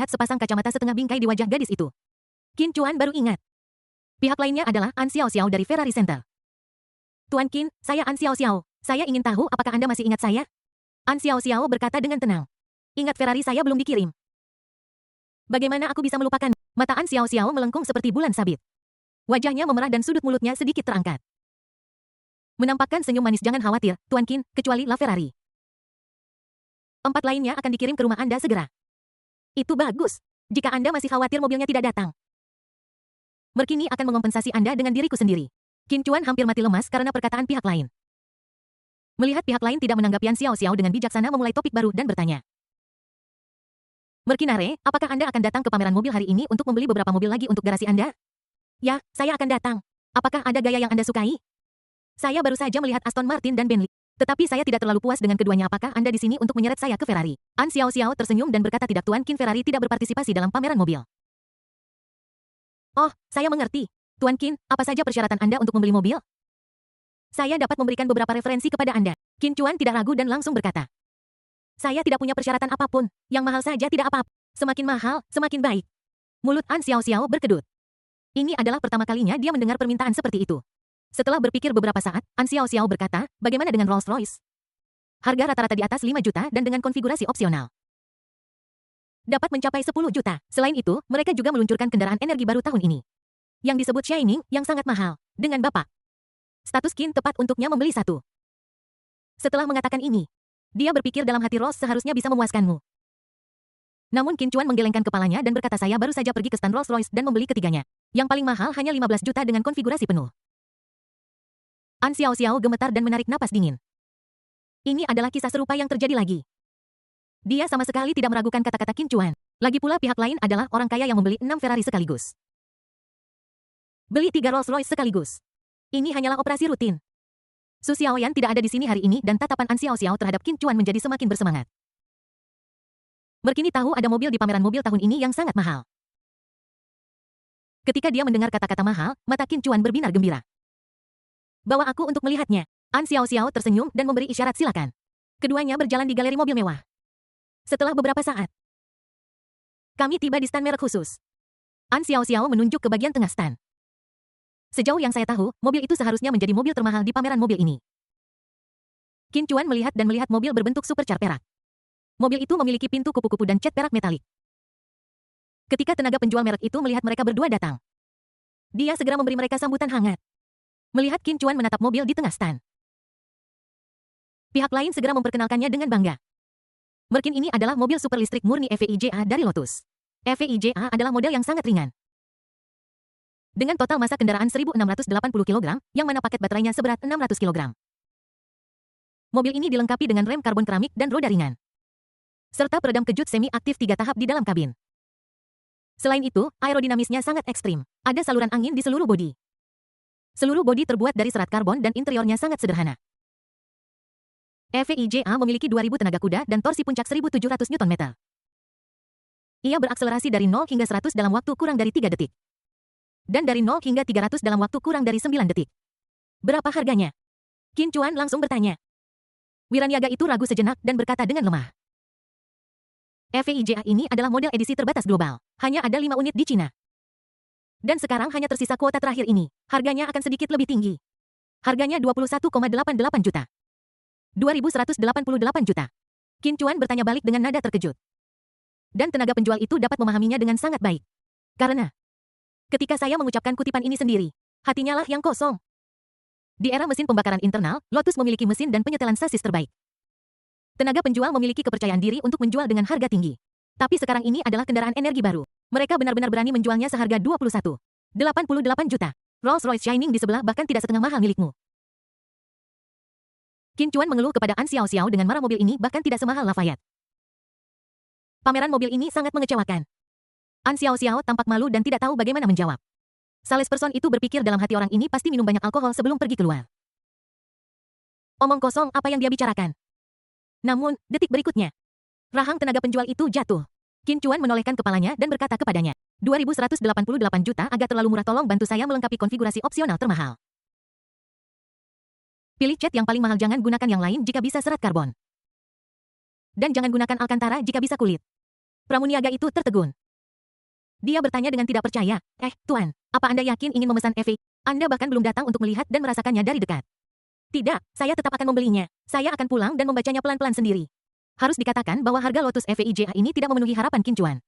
sepasang kacamata setengah bingkai di wajah gadis itu. Qin Chuan baru ingat. Pihak lainnya adalah An Xiao Xiao dari Ferrari Center. Tuan Qin, saya An Xiao Xiao. Saya ingin tahu apakah Anda masih ingat saya? An Xiao Xiao berkata dengan tenang. Ingat Ferrari saya belum dikirim. Bagaimana aku bisa melupakan? Mata An Xiao Xiao melengkung seperti bulan sabit. Wajahnya memerah dan sudut mulutnya sedikit terangkat. Menampakkan senyum manis. Jangan khawatir, Tuan Qin, kecuali La Ferrari. 4 lainnya akan dikirim ke rumah Anda segera. Itu bagus. Jika Anda masih khawatir mobilnya tidak datang, Merkini akan mengompensasi Anda dengan diriku sendiri. Qin Chuan hampir mati lemas karena perkataan pihak lain. Melihat pihak lain tidak menanggapi An Xiao Xiao dengan bijaksana memulai topik baru dan bertanya. Merkinare, apakah Anda akan datang ke pameran mobil hari ini untuk membeli beberapa mobil lagi untuk garasi Anda? Ya, saya akan datang. Apakah ada gaya yang Anda sukai? Saya baru saja melihat Aston Martin dan Bentley. Tetapi saya tidak terlalu puas dengan keduanya. Apakah Anda di sini untuk menyeret saya ke Ferrari? An Xiao Xiao tersenyum dan berkata tidak. Tuan Qin, Ferrari tidak berpartisipasi dalam pameran mobil. Oh, saya mengerti. Tuan Qin, apa saja persyaratan Anda untuk membeli mobil? Saya dapat memberikan beberapa referensi kepada Anda. Qin Chuan tidak ragu dan langsung berkata. Saya tidak punya persyaratan apapun. Yang mahal saja tidak apa-apa. Semakin mahal, semakin baik. Mulut An Xiao Xiao berkedut. Ini adalah pertama kalinya dia mendengar permintaan seperti itu. Setelah berpikir beberapa saat, An Xiao Xiao berkata, bagaimana dengan Rolls-Royce? Harga rata-rata di atas 5 juta dan dengan konfigurasi opsional. Dapat mencapai 10 juta. Selain itu, mereka juga meluncurkan kendaraan energi baru tahun ini. Yang disebut Shining, yang sangat mahal. Dengan Bapak. Status Qin tepat untuknya membeli satu. Setelah mengatakan ini, dia berpikir dalam hati Rolls seharusnya bisa memuaskanmu. Namun Qin Chuan menggelengkan kepalanya dan berkata saya baru saja pergi ke stand Rolls-Royce dan membeli ketiganya. Yang paling mahal hanya 15 juta dengan konfigurasi penuh. An Xiao Xiao gemetar dan menarik napas dingin. Ini adalah kisah serupa yang terjadi lagi. Dia sama sekali tidak meragukan kata-kata Qin Chuan. Lagi pula pihak lain adalah orang kaya yang membeli 6 Ferrari sekaligus. Beli 3 Rolls-Royce sekaligus. Ini hanyalah operasi rutin. Su Xiaoyan tidak ada di sini hari ini dan tatapan An Xiao Xiao terhadap Qin Chuan menjadi semakin bersemangat. Merkini tahu ada mobil di pameran mobil tahun ini yang sangat mahal. Ketika dia mendengar kata-kata mahal, mata Qin Chuan berbinar gembira. Bawa aku untuk melihatnya. An Xiao Xiao tersenyum dan memberi isyarat silakan. Keduanya berjalan di galeri mobil mewah. Setelah beberapa saat, kami tiba di stand merek khusus. An Xiao Xiao menunjuk ke bagian tengah stand. Sejauh yang saya tahu, mobil itu seharusnya menjadi mobil termahal di pameran mobil ini. Qin Chuan melihat mobil berbentuk supercar perak. Mobil itu memiliki pintu kupu-kupu dan cat perak metalik. Ketika tenaga penjual merek itu melihat mereka berdua datang, dia segera memberi mereka sambutan hangat. Melihat Qin Chuan menatap mobil di tengah stand, pihak lain segera memperkenalkannya dengan bangga. Merkin ini adalah mobil super listrik murni EVIJA dari Lotus. EVIJA adalah model yang sangat ringan. Dengan total massa kendaraan 1.680 kg, yang mana paket baterainya seberat 600 kg. Mobil ini dilengkapi dengan rem karbon keramik dan roda ringan. Serta peredam kejut semi-aktif 3 tahap di dalam kabin. Selain itu, aerodinamisnya sangat ekstrim. Ada saluran angin di seluruh bodi. Seluruh bodi terbuat dari serat karbon dan interiornya sangat sederhana. EVIJA memiliki 2000 tenaga kuda dan torsi puncak 1700 Nm. Ia berakselerasi dari 0 hingga 100 dalam waktu kurang dari 3 detik. Dan dari 0 hingga 300 dalam waktu kurang dari 9 detik. Berapa harganya? Qin Chuan langsung bertanya. Wiraniaga itu ragu sejenak dan berkata dengan lemah. EVIJA ini adalah model edisi terbatas global. Hanya ada 5 unit di Cina. Dan sekarang hanya tersisa kuota terakhir ini. Harganya akan sedikit lebih tinggi. Harganya 21,88 juta. 2.188 juta. Qin Chuan bertanya balik dengan nada terkejut. Dan tenaga penjual itu dapat memahaminya dengan sangat baik. Karena, ketika saya mengucapkan kutipan ini sendiri, hatinya lah yang kosong. Di era mesin pembakaran internal, Lotus memiliki mesin dan penyetelan sasis terbaik. Tenaga penjual memiliki kepercayaan diri untuk menjual dengan harga tinggi. Tapi sekarang ini adalah kendaraan energi baru. Mereka benar-benar berani menjualnya seharga 21,88 juta. Rolls-Royce Shining di sebelah bahkan tidak setengah mahal milikmu. Qin Chuan mengeluh kepada An Xiao Xiao dengan marah mobil ini bahkan tidak semahal Lafayette. Pameran mobil ini sangat mengecewakan. An Xiao Xiao tampak malu dan tidak tahu bagaimana menjawab. Salesperson itu berpikir dalam hati orang ini pasti minum banyak alkohol sebelum pergi keluar. Omong kosong apa yang dia bicarakan. Namun, detik berikutnya, rahang tenaga penjual itu jatuh. Qin Chuan menolehkan kepalanya dan berkata kepadanya, 2.188 juta agak terlalu murah, tolong bantu saya melengkapi konfigurasi opsional termahal. Pilih cat yang paling mahal, jangan gunakan yang lain jika bisa serat karbon. Dan jangan gunakan Alcantara jika bisa kulit. Pramuniaga itu tertegun. Dia bertanya dengan tidak percaya, Tuan, apa Anda yakin ingin memesan EV? Anda bahkan belum datang untuk melihat dan merasakannya dari dekat. Tidak, saya tetap akan membelinya. Saya akan pulang dan membacanya pelan-pelan sendiri. Harus dikatakan bahwa harga Lotus EVIJA ini tidak memenuhi harapan Qin Chuan.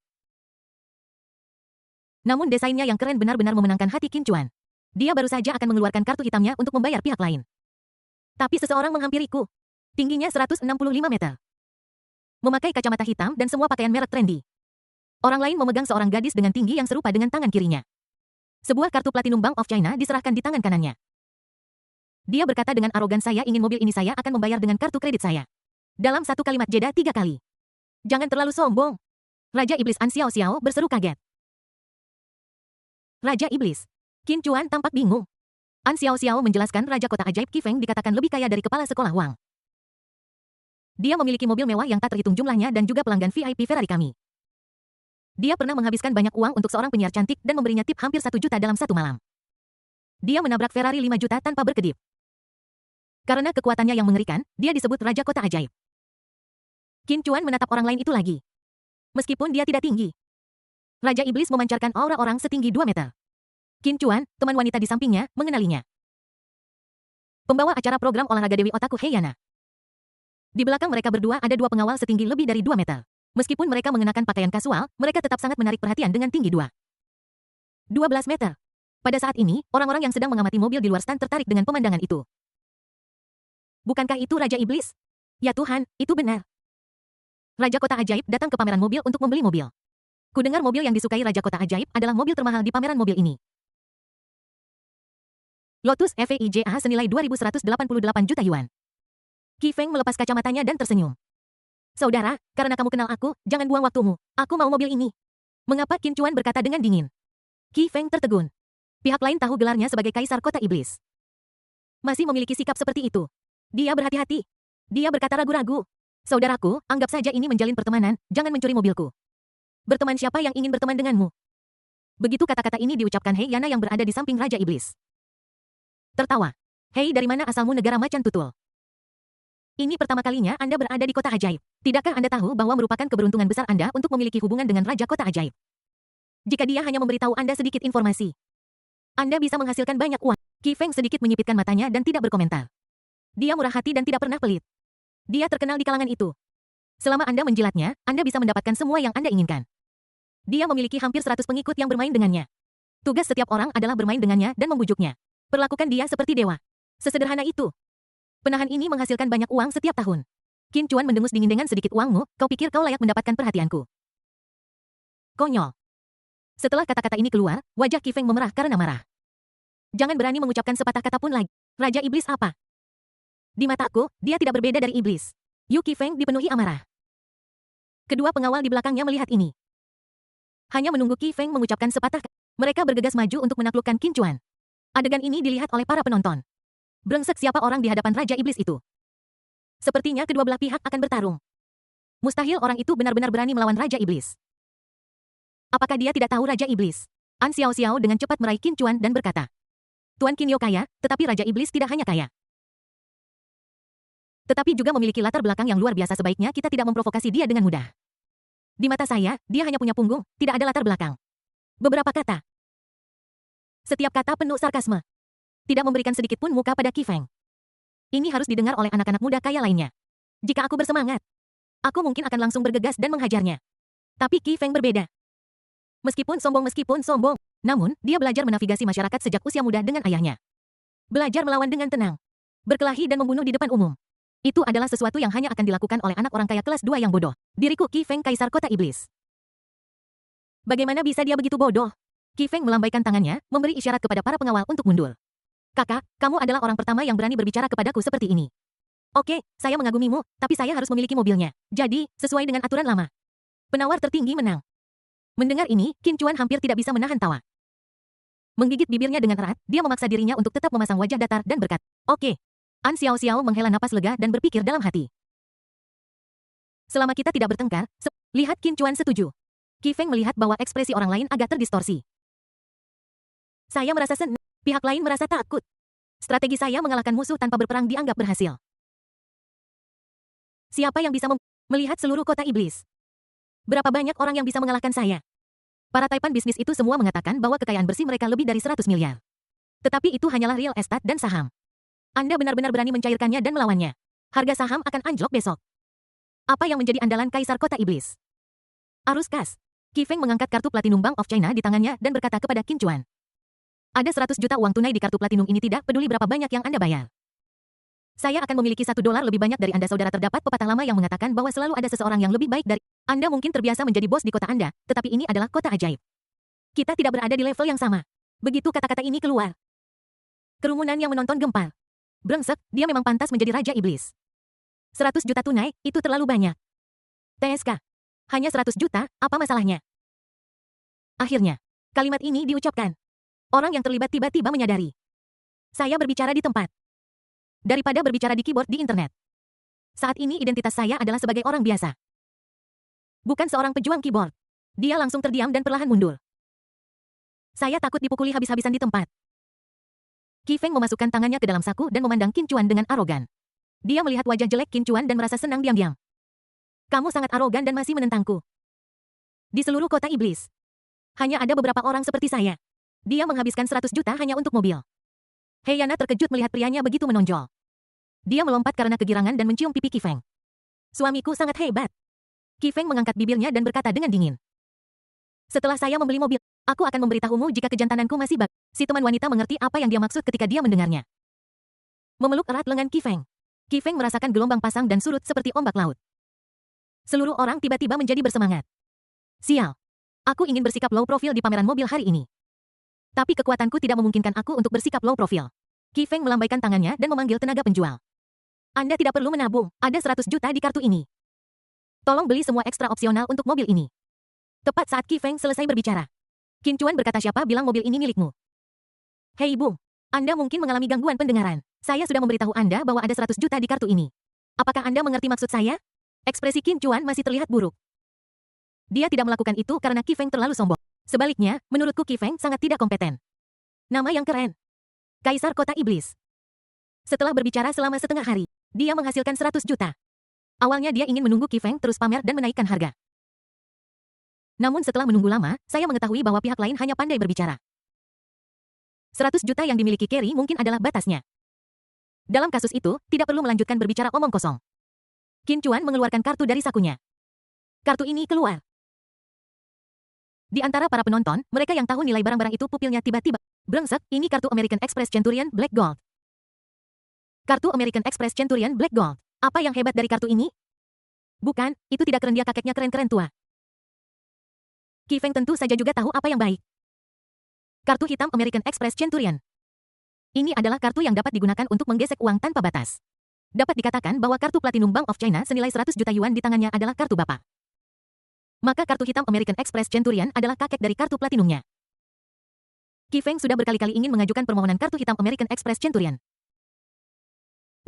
Namun desainnya yang keren benar-benar memenangkan hati Qin Chuan. Dia baru saja akan mengeluarkan kartu hitamnya untuk membayar pihak lain. Tapi seseorang menghampiriku. Tingginya 165 meter. Memakai kacamata hitam dan semua pakaian merek trendy. Orang lain memegang seorang gadis dengan tinggi yang serupa dengan tangan kirinya. Sebuah kartu Platinum Bank of China diserahkan di tangan kanannya. Dia berkata dengan arogan, saya ingin mobil ini, saya akan membayar dengan kartu kredit saya. Dalam satu kalimat jeda 3 kali. Jangan terlalu sombong. Raja Iblis An Xiao Xiao berseru kaget. Raja Iblis. Qin Chuan tampak bingung. An Xiao Xiao menjelaskan Raja Kota Ajaib Qi Feng dikatakan lebih kaya dari kepala sekolah Wang. Dia memiliki mobil mewah yang tak terhitung jumlahnya dan juga pelanggan VIP Ferrari kami. Dia pernah menghabiskan banyak uang untuk seorang penyiar cantik dan memberinya tip hampir 1 juta dalam satu malam. Dia menabrak Ferrari 5 juta tanpa berkedip. Karena kekuatannya yang mengerikan, dia disebut Raja Kota Ajaib. Qin Chuan menatap orang lain itu lagi. Meskipun dia tidak tinggi. Raja Iblis memancarkan aura orang setinggi 2 meter. Qin Chuan, teman wanita di sampingnya, mengenalinya. Pembawa acara program olahraga Dewi Otaku Heiana. Di belakang mereka berdua ada 2 pengawal setinggi lebih dari 2 meter. Meskipun mereka mengenakan pakaian kasual, mereka tetap sangat menarik perhatian dengan tinggi 12 meter. Pada saat ini, orang-orang yang sedang mengamati mobil di luar stan tertarik dengan pemandangan itu. Bukankah itu Raja Iblis? Ya Tuhan, itu benar. Raja Kota Ajaib datang ke pameran mobil untuk membeli mobil. Kudengar mobil yang disukai Raja Kota Ajaib adalah mobil termahal di pameran mobil ini. Lotus EVIJA senilai 2.188 juta yuan. Qi Feng melepas kacamatanya dan tersenyum. Saudara, karena kamu kenal aku, jangan buang waktumu. Aku mau mobil ini. Mengapa Qin Chuan berkata dengan dingin? Qi Feng tertegun. Pihak lain tahu gelarnya sebagai Kaisar Kota Iblis. Masih memiliki sikap seperti itu. Dia berhati-hati. Dia berkata ragu-ragu. Saudaraku, anggap saja ini menjalin pertemanan, jangan mencuri mobilku. Berteman siapa yang ingin berteman denganmu? Begitu kata-kata ini diucapkan Hei Yana yang berada di samping Raja Iblis. Tertawa. Hei, dari mana asalmu negara macan tutul? Ini pertama kalinya Anda berada di Kota Ajaib. Tidakkah Anda tahu bahwa merupakan keberuntungan besar Anda untuk memiliki hubungan dengan Raja Kota Ajaib? Jika dia hanya memberitahu Anda sedikit informasi, Anda bisa menghasilkan banyak uang. Qi Feng sedikit menyipitkan matanya dan tidak berkomentar. Dia murah hati dan tidak pernah pelit. Dia terkenal di kalangan itu. Selama Anda menjilatnya, Anda bisa mendapatkan semua yang Anda inginkan. Dia memiliki hampir 100 pengikut yang bermain dengannya. Tugas setiap orang adalah bermain dengannya dan membujuknya. Perlakukan dia seperti dewa. Sesederhana itu. Penahan ini menghasilkan banyak uang setiap tahun. Qin Chuan mendengus dingin, dengan sedikit uangmu, kau pikir kau layak mendapatkan perhatianku? Konyol. Setelah kata-kata ini keluar, wajah Qi Feng memerah karena marah. Jangan berani mengucapkan sepatah kata pun lagi. Raja Iblis apa? Di mataku, dia tidak berbeda dari iblis. Yu Qi Feng dipenuhi amarah. Kedua pengawal di belakangnya melihat ini. Hanya menunggu Qi Feng mengucapkan sepatah kata, mereka bergegas maju untuk menaklukkan Qin Chuan. Adegan ini dilihat oleh para penonton. Brengsek, siapa orang di hadapan Raja Iblis itu? Sepertinya kedua belah pihak akan bertarung. Mustahil orang itu benar-benar berani melawan Raja Iblis. Apakah dia tidak tahu Raja Iblis? An Xiao Xiao dengan cepat meraih Qin Chuan dan berkata, Tuan Qin Yo kaya, tetapi Raja Iblis tidak hanya kaya. Tetapi juga memiliki latar belakang yang luar biasa, sebaiknya kita tidak memprovokasi dia dengan mudah. Di mata saya, dia hanya punya punggung, tidak ada latar belakang. Beberapa kata. Setiap kata penuh sarkasme. Tidak memberikan sedikit pun muka pada Qi Feng. Ini harus didengar oleh anak-anak muda kaya lainnya. Jika aku bersemangat, aku mungkin akan langsung bergegas dan menghajarnya. Tapi Qi Feng berbeda. Meskipun sombong, namun dia belajar menavigasi masyarakat sejak usia muda dengan ayahnya. Belajar melawan dengan tenang. Berkelahi dan membunuh di depan umum. Itu adalah sesuatu yang hanya akan dilakukan oleh anak orang kaya kelas 2 yang bodoh. Diriku Qi Feng, Kaisar Kota Iblis. Bagaimana bisa dia begitu bodoh? Qi Feng melambaikan tangannya, memberi isyarat kepada para pengawal untuk mundur. Kakak, kamu adalah orang pertama yang berani berbicara kepadaku seperti ini. Oke, saya mengagumimu, tapi saya harus memiliki mobilnya. Jadi, sesuai dengan aturan lama. Penawar tertinggi menang. Mendengar ini, Qin Chuan hampir tidak bisa menahan tawa. Menggigit bibirnya dengan erat, dia memaksa dirinya untuk tetap memasang wajah datar dan berkata, Oke. An Xiao Xiao menghela napas lega dan berpikir dalam hati. Selama kita tidak bertengkar, lihat Qin Chuan setuju. Qi Feng melihat bahwa ekspresi orang lain agak terdistorsi. Saya merasa senang. Pihak lain merasa takut. Strategi saya mengalahkan musuh tanpa berperang dianggap berhasil. Siapa yang bisa melihat seluruh kota iblis? Berapa banyak orang yang bisa mengalahkan saya? Para taipan bisnis itu semua mengatakan bahwa kekayaan bersih mereka lebih dari 100 miliar. Tetapi itu hanyalah real estate dan saham. Anda benar-benar berani mencairkannya dan melawannya. Harga saham akan anjlok besok. Apa yang menjadi andalan Kaisar Kota Iblis? Arus kas. Qi Feng mengangkat kartu Platinum Bank of China di tangannya dan berkata kepada Qin Chuan. Ada 100 juta uang tunai di kartu Platinum ini, tidak peduli berapa banyak yang Anda bayar. Saya akan memiliki $1 lebih banyak dari Anda. Saudara, terdapat pepatah lama yang mengatakan bahwa selalu ada seseorang yang lebih baik dari Anda. Mungkin terbiasa menjadi bos di kota Anda, tetapi ini adalah kota ajaib. Kita tidak berada di level yang sama. Begitu kata-kata ini keluar, kerumunan yang menonton gempar. Brengsek, dia memang pantas menjadi Raja Iblis. 100 juta tunai, itu terlalu banyak. TSK. Hanya 100 juta, apa masalahnya? Akhirnya, kalimat ini diucapkan. Orang yang terlibat tiba-tiba menyadari. Saya berbicara di tempat daripada berbicara di keyboard di internet. Saat ini identitas saya adalah sebagai orang biasa. Bukan seorang pejuang keyboard. Dia langsung terdiam dan perlahan mundur. Saya takut dipukuli habis-habisan di tempat. Qi Feng memasukkan tangannya ke dalam saku dan memandang Qin Chuan dengan arogan. Dia melihat wajah jelek Qin Chuan dan merasa senang diam-diam. Kamu sangat arogan dan masih menentangku. Di seluruh kota iblis, hanya ada beberapa orang seperti saya. Dia menghabiskan 100 juta hanya untuk mobil. Heyana terkejut melihat prianya begitu menonjol. Dia melompat karena kegirangan dan mencium pipi Qi Feng. Suamiku sangat hebat. Qi Feng mengangkat bibirnya dan berkata dengan dingin. Setelah saya membeli mobil, aku akan memberitahumu jika kejantananku masih bagus. Si teman wanita mengerti apa yang dia maksud ketika dia mendengarnya. Memeluk erat lengan Qi Feng. Qi Feng merasakan gelombang pasang dan surut seperti ombak laut. Seluruh orang tiba-tiba menjadi bersemangat. Sial. Aku ingin bersikap low profile di pameran mobil hari ini. Tapi kekuatanku tidak memungkinkan aku untuk bersikap low profile. Qi Feng melambaikan tangannya dan memanggil tenaga penjual. Anda tidak perlu menabung, ada 100 juta di kartu ini. Tolong beli semua ekstra opsional untuk mobil ini. Tepat saat Qi Feng selesai berbicara, Qin Chuan berkata, siapa bilang mobil ini milikmu? Hei Bung, Anda mungkin mengalami gangguan pendengaran. Saya sudah memberitahu Anda bahwa ada 100 juta di kartu ini. Apakah Anda mengerti maksud saya? Ekspresi Qin Chuan masih terlihat buruk. Dia tidak melakukan itu karena Qi Feng terlalu sombong. Sebaliknya, menurutku Qi Feng sangat tidak kompeten. Nama yang keren. Kaisar Kota Iblis. Setelah berbicara selama setengah hari, dia menghasilkan 100 juta. Awalnya dia ingin menunggu Qi Feng terus pamer dan menaikkan harga. Namun setelah menunggu lama, saya mengetahui bahwa pihak lain hanya pandai berbicara. 100 juta yang dimiliki Kerry mungkin adalah batasnya. Dalam kasus itu, tidak perlu melanjutkan berbicara omong kosong. Qin Chuan mengeluarkan kartu dari sakunya. Kartu ini keluar. Di antara para penonton, mereka yang tahu nilai barang-barang itu pupilnya tiba-tiba. Brengsek, ini kartu American Express Centurion Black Gold. Kartu American Express Centurion Black Gold. Apa yang hebat dari kartu ini? Bukan, itu tidak keren, dia kakeknya keren-keren tua. Qi Feng tentu saja juga tahu apa yang baik. Kartu hitam American Express Centurion. Ini adalah kartu yang dapat digunakan untuk menggesek uang tanpa batas. Dapat dikatakan bahwa kartu Platinum Bank of China senilai 100 juta yuan di tangannya adalah kartu bapak. Maka kartu hitam American Express Centurion adalah kakek dari kartu platinumnya. Qi Feng sudah berkali-kali ingin mengajukan permohonan kartu hitam American Express Centurion.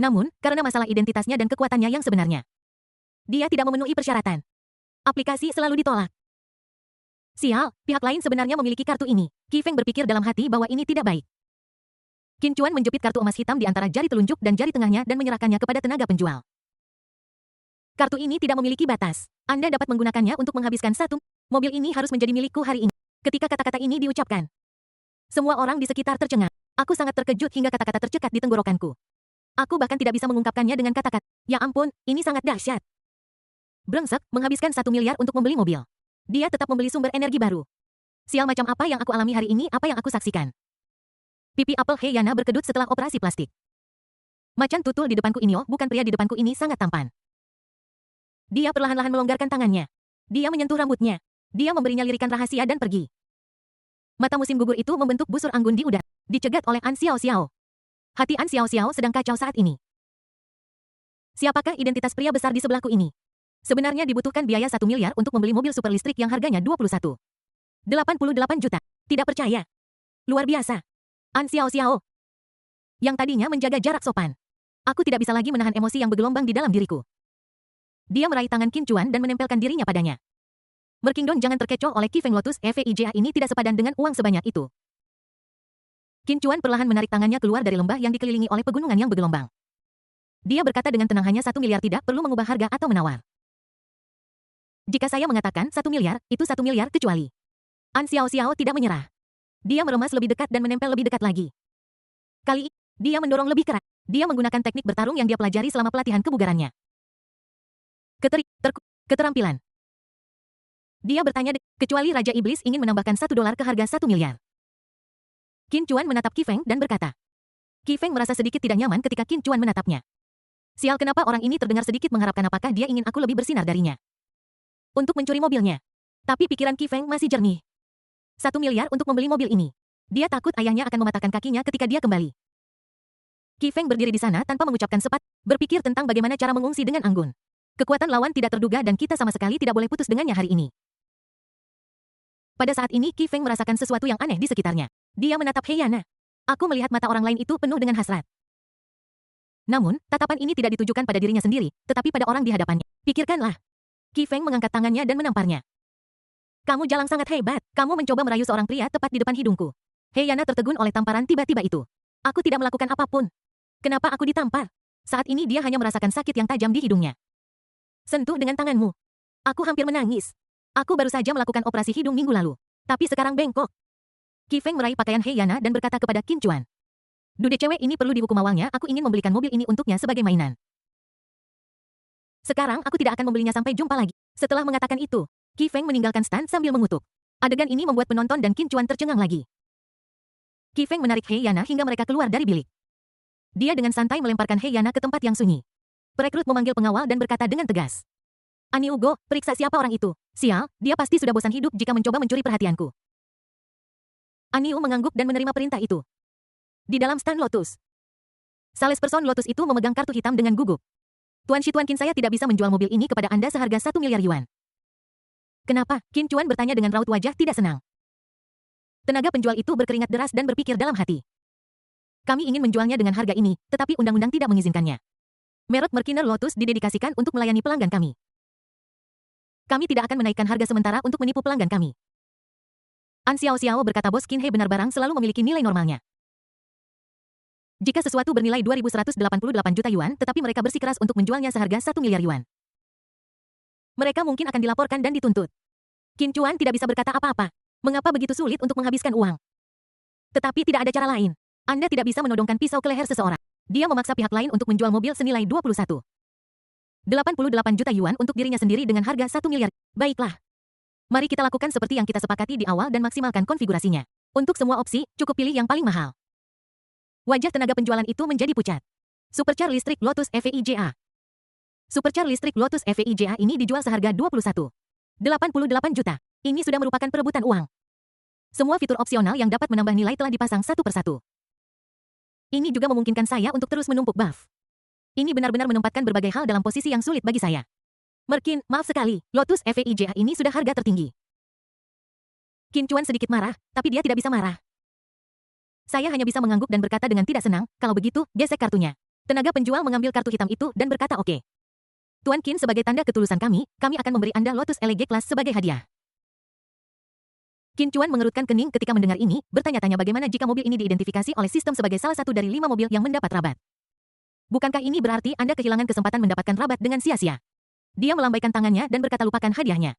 Namun, karena masalah identitasnya dan kekuatannya yang sebenarnya, dia tidak memenuhi persyaratan. Aplikasi selalu ditolak. Sial, pihak lain sebenarnya memiliki kartu ini. Qi Feng berpikir dalam hati bahwa ini tidak baik. Qin Chuan menjepit kartu emas hitam di antara jari telunjuk dan jari tengahnya dan menyerahkannya kepada tenaga penjual. Kartu ini tidak memiliki batas. Anda dapat menggunakannya untuk menghabiskan satu. Mobil ini harus menjadi milikku hari ini. Ketika kata-kata ini diucapkan, semua orang di sekitar tercengang. Aku sangat terkejut hingga kata-kata tercekat di tenggorokanku. Aku bahkan tidak bisa mengungkapkannya dengan kata-kata. Ya ampun, ini sangat dahsyat. Brengsek, menghabiskan 1 miliar untuk membeli mobil. Dia tetap membeli sumber energi baru. Sial, macam apa yang aku alami hari ini, apa yang aku saksikan. Pipi apel Heyana berkedut setelah operasi plastik. Macan tutul di depanku ini, oh, bukan pria di depanku ini sangat tampan. Dia perlahan-lahan melonggarkan tangannya. Dia menyentuh rambutnya. Dia memberinya lirikan rahasia dan pergi. Mata musim gugur itu membentuk busur anggun di udara. Dicegat oleh An Xiao Xiao. Hati An Xiao Xiao sedang kacau saat ini. Siapakah identitas pria besar di sebelahku ini? Sebenarnya dibutuhkan biaya 1 miliar untuk membeli mobil super listrik yang harganya 88 juta. Tidak percaya. Luar biasa. An Xiao Xiao. Yang tadinya menjaga jarak sopan. Aku tidak bisa lagi menahan emosi yang bergelombang di dalam diriku. Dia meraih tangan Qin Chuan dan menempelkan dirinya padanya. Merkingdon, jangan terkecoh oleh Qi Feng. Lotus EVIJA ini tidak sepadan dengan uang sebanyak itu. Qin Chuan perlahan menarik tangannya keluar dari lembah yang dikelilingi oleh pegunungan yang bergelombang. Dia berkata dengan tenang, hanya 1 miliar, tidak perlu mengubah harga atau menawar. Jika saya mengatakan 1 miliar, itu 1 miliar kecuali. An Xiao Xiao tidak menyerah. Dia meremas lebih dekat dan menempel lebih dekat lagi. Kali ini, dia mendorong lebih keras. Dia menggunakan teknik bertarung yang dia pelajari selama pelatihan kebugarannya. Keterampilan. Dia bertanya, kecuali Raja Iblis ingin menambahkan $1 ke harga 1 miliar. Qin Chuan menatap Qi Feng dan berkata. Qi Feng merasa sedikit tidak nyaman ketika Qin Chuan menatapnya. Sial, kenapa orang ini terdengar sedikit mengharapkan, apakah dia ingin aku lebih bersinar darinya? Untuk mencuri mobilnya. Tapi pikiran Qi Feng masih jernih. 1 miliar untuk membeli mobil ini. Dia takut ayahnya akan mematahkan kakinya ketika dia kembali. Qi Feng berdiri di sana tanpa mengucapkan sepatah, berpikir tentang bagaimana cara mengungsi dengan anggun. Kekuatan lawan tidak terduga dan kita sama sekali tidak boleh putus dengannya hari ini. Pada saat ini Qi Feng merasakan sesuatu yang aneh di sekitarnya. Dia menatap Heyana. Aku melihat mata orang lain itu penuh dengan hasrat. Namun, tatapan ini tidak ditujukan pada dirinya sendiri, tetapi pada orang di hadapannya. Pikirkanlah. Qi Feng mengangkat tangannya dan menamparnya. Kamu jalang sangat hebat. Kamu mencoba merayu seorang pria tepat di depan hidungku. Heyana tertegun oleh tamparan tiba-tiba itu. Aku tidak melakukan apapun. Kenapa aku ditampar? Saat ini dia hanya merasakan sakit yang tajam di hidungnya. Sentuh dengan tanganmu. Aku hampir menangis. Aku baru saja melakukan operasi hidung minggu lalu. Tapi sekarang bengkok. Qi Feng meraih pakaian Heyana dan berkata kepada Qin Chuan. Dude cewek ini perlu dihukum, awalnya aku ingin membelikan mobil ini untuknya sebagai mainan. Sekarang aku tidak akan membelinya sampai jumpa lagi. Setelah mengatakan itu, Qi Feng meninggalkan stand sambil mengutuk. Adegan ini membuat penonton dan Qin Chuan tercengang lagi. Qi Feng menarik Heyana hingga mereka keluar dari bilik. Dia dengan santai melemparkan Heyana ke tempat yang sunyi. Perekrut memanggil pengawal dan berkata dengan tegas. Ani Ugo, periksa siapa orang itu. Sial, dia pasti sudah bosan hidup jika mencoba mencuri perhatianku. Aniu mengangguk dan menerima perintah itu. Di dalam stand Lotus. Salesperson Lotus itu memegang kartu hitam dengan gugup. Tuan Qin, saya tidak bisa menjual mobil ini kepada Anda seharga 1 miliar yuan. Kenapa? Qin Chuan bertanya dengan raut wajah tidak senang. Tenaga penjual itu berkeringat deras dan berpikir dalam hati. Kami ingin menjualnya dengan harga ini, tetapi undang-undang tidak mengizinkannya. Merek Merkiner Lotus didedikasikan untuk melayani pelanggan kami. Kami tidak akan menaikkan harga sementara untuk menipu pelanggan kami. An Xiao Xiao berkata, bos Qin He benar, barang selalu memiliki nilai normalnya. Jika sesuatu bernilai 2.188 juta yuan, tetapi mereka bersikeras untuk menjualnya seharga 1 miliar yuan. Mereka mungkin akan dilaporkan dan dituntut. Qin Chuan tidak bisa berkata apa-apa. Mengapa begitu sulit untuk menghabiskan uang? Tetapi tidak ada cara lain. Anda tidak bisa menodongkan pisau ke leher seseorang. Dia memaksa pihak lain untuk menjual mobil senilai 21,88 juta yuan untuk dirinya sendiri dengan harga 1 miliar. Baiklah. Mari kita lakukan seperti yang kita sepakati di awal dan maksimalkan konfigurasinya. Untuk semua opsi, cukup pilih yang paling mahal. Wajah tenaga penjualan itu menjadi pucat. Supercar listrik Lotus EVIJA. Supercar listrik Lotus EVIJA ini dijual seharga 21,88 juta. Ini sudah merupakan perebutan uang. Semua fitur opsional yang dapat menambah nilai telah dipasang satu persatu. Ini juga memungkinkan saya untuk terus menumpuk buff. Ini benar-benar menempatkan berbagai hal dalam posisi yang sulit bagi saya. Merkin, maaf sekali, Lotus EVIJA ini sudah harga tertinggi. Qin Chuan sedikit marah, tapi dia tidak bisa marah. Saya hanya bisa mengangguk dan berkata dengan tidak senang, kalau begitu, gesek kartunya. Tenaga penjual mengambil kartu hitam itu dan berkata oke. Tuan Qin, sebagai tanda ketulusan kami akan memberi Anda Lotus LG Class sebagai hadiah. Qin Chuan mengerutkan kening ketika mendengar ini, bertanya-tanya bagaimana jika mobil ini diidentifikasi oleh sistem sebagai salah satu dari 5 mobil yang mendapat rabat. Bukankah ini berarti Anda kehilangan kesempatan mendapatkan rabat dengan sia-sia? Dia melambaikan tangannya dan berkata lupakan hadiahnya.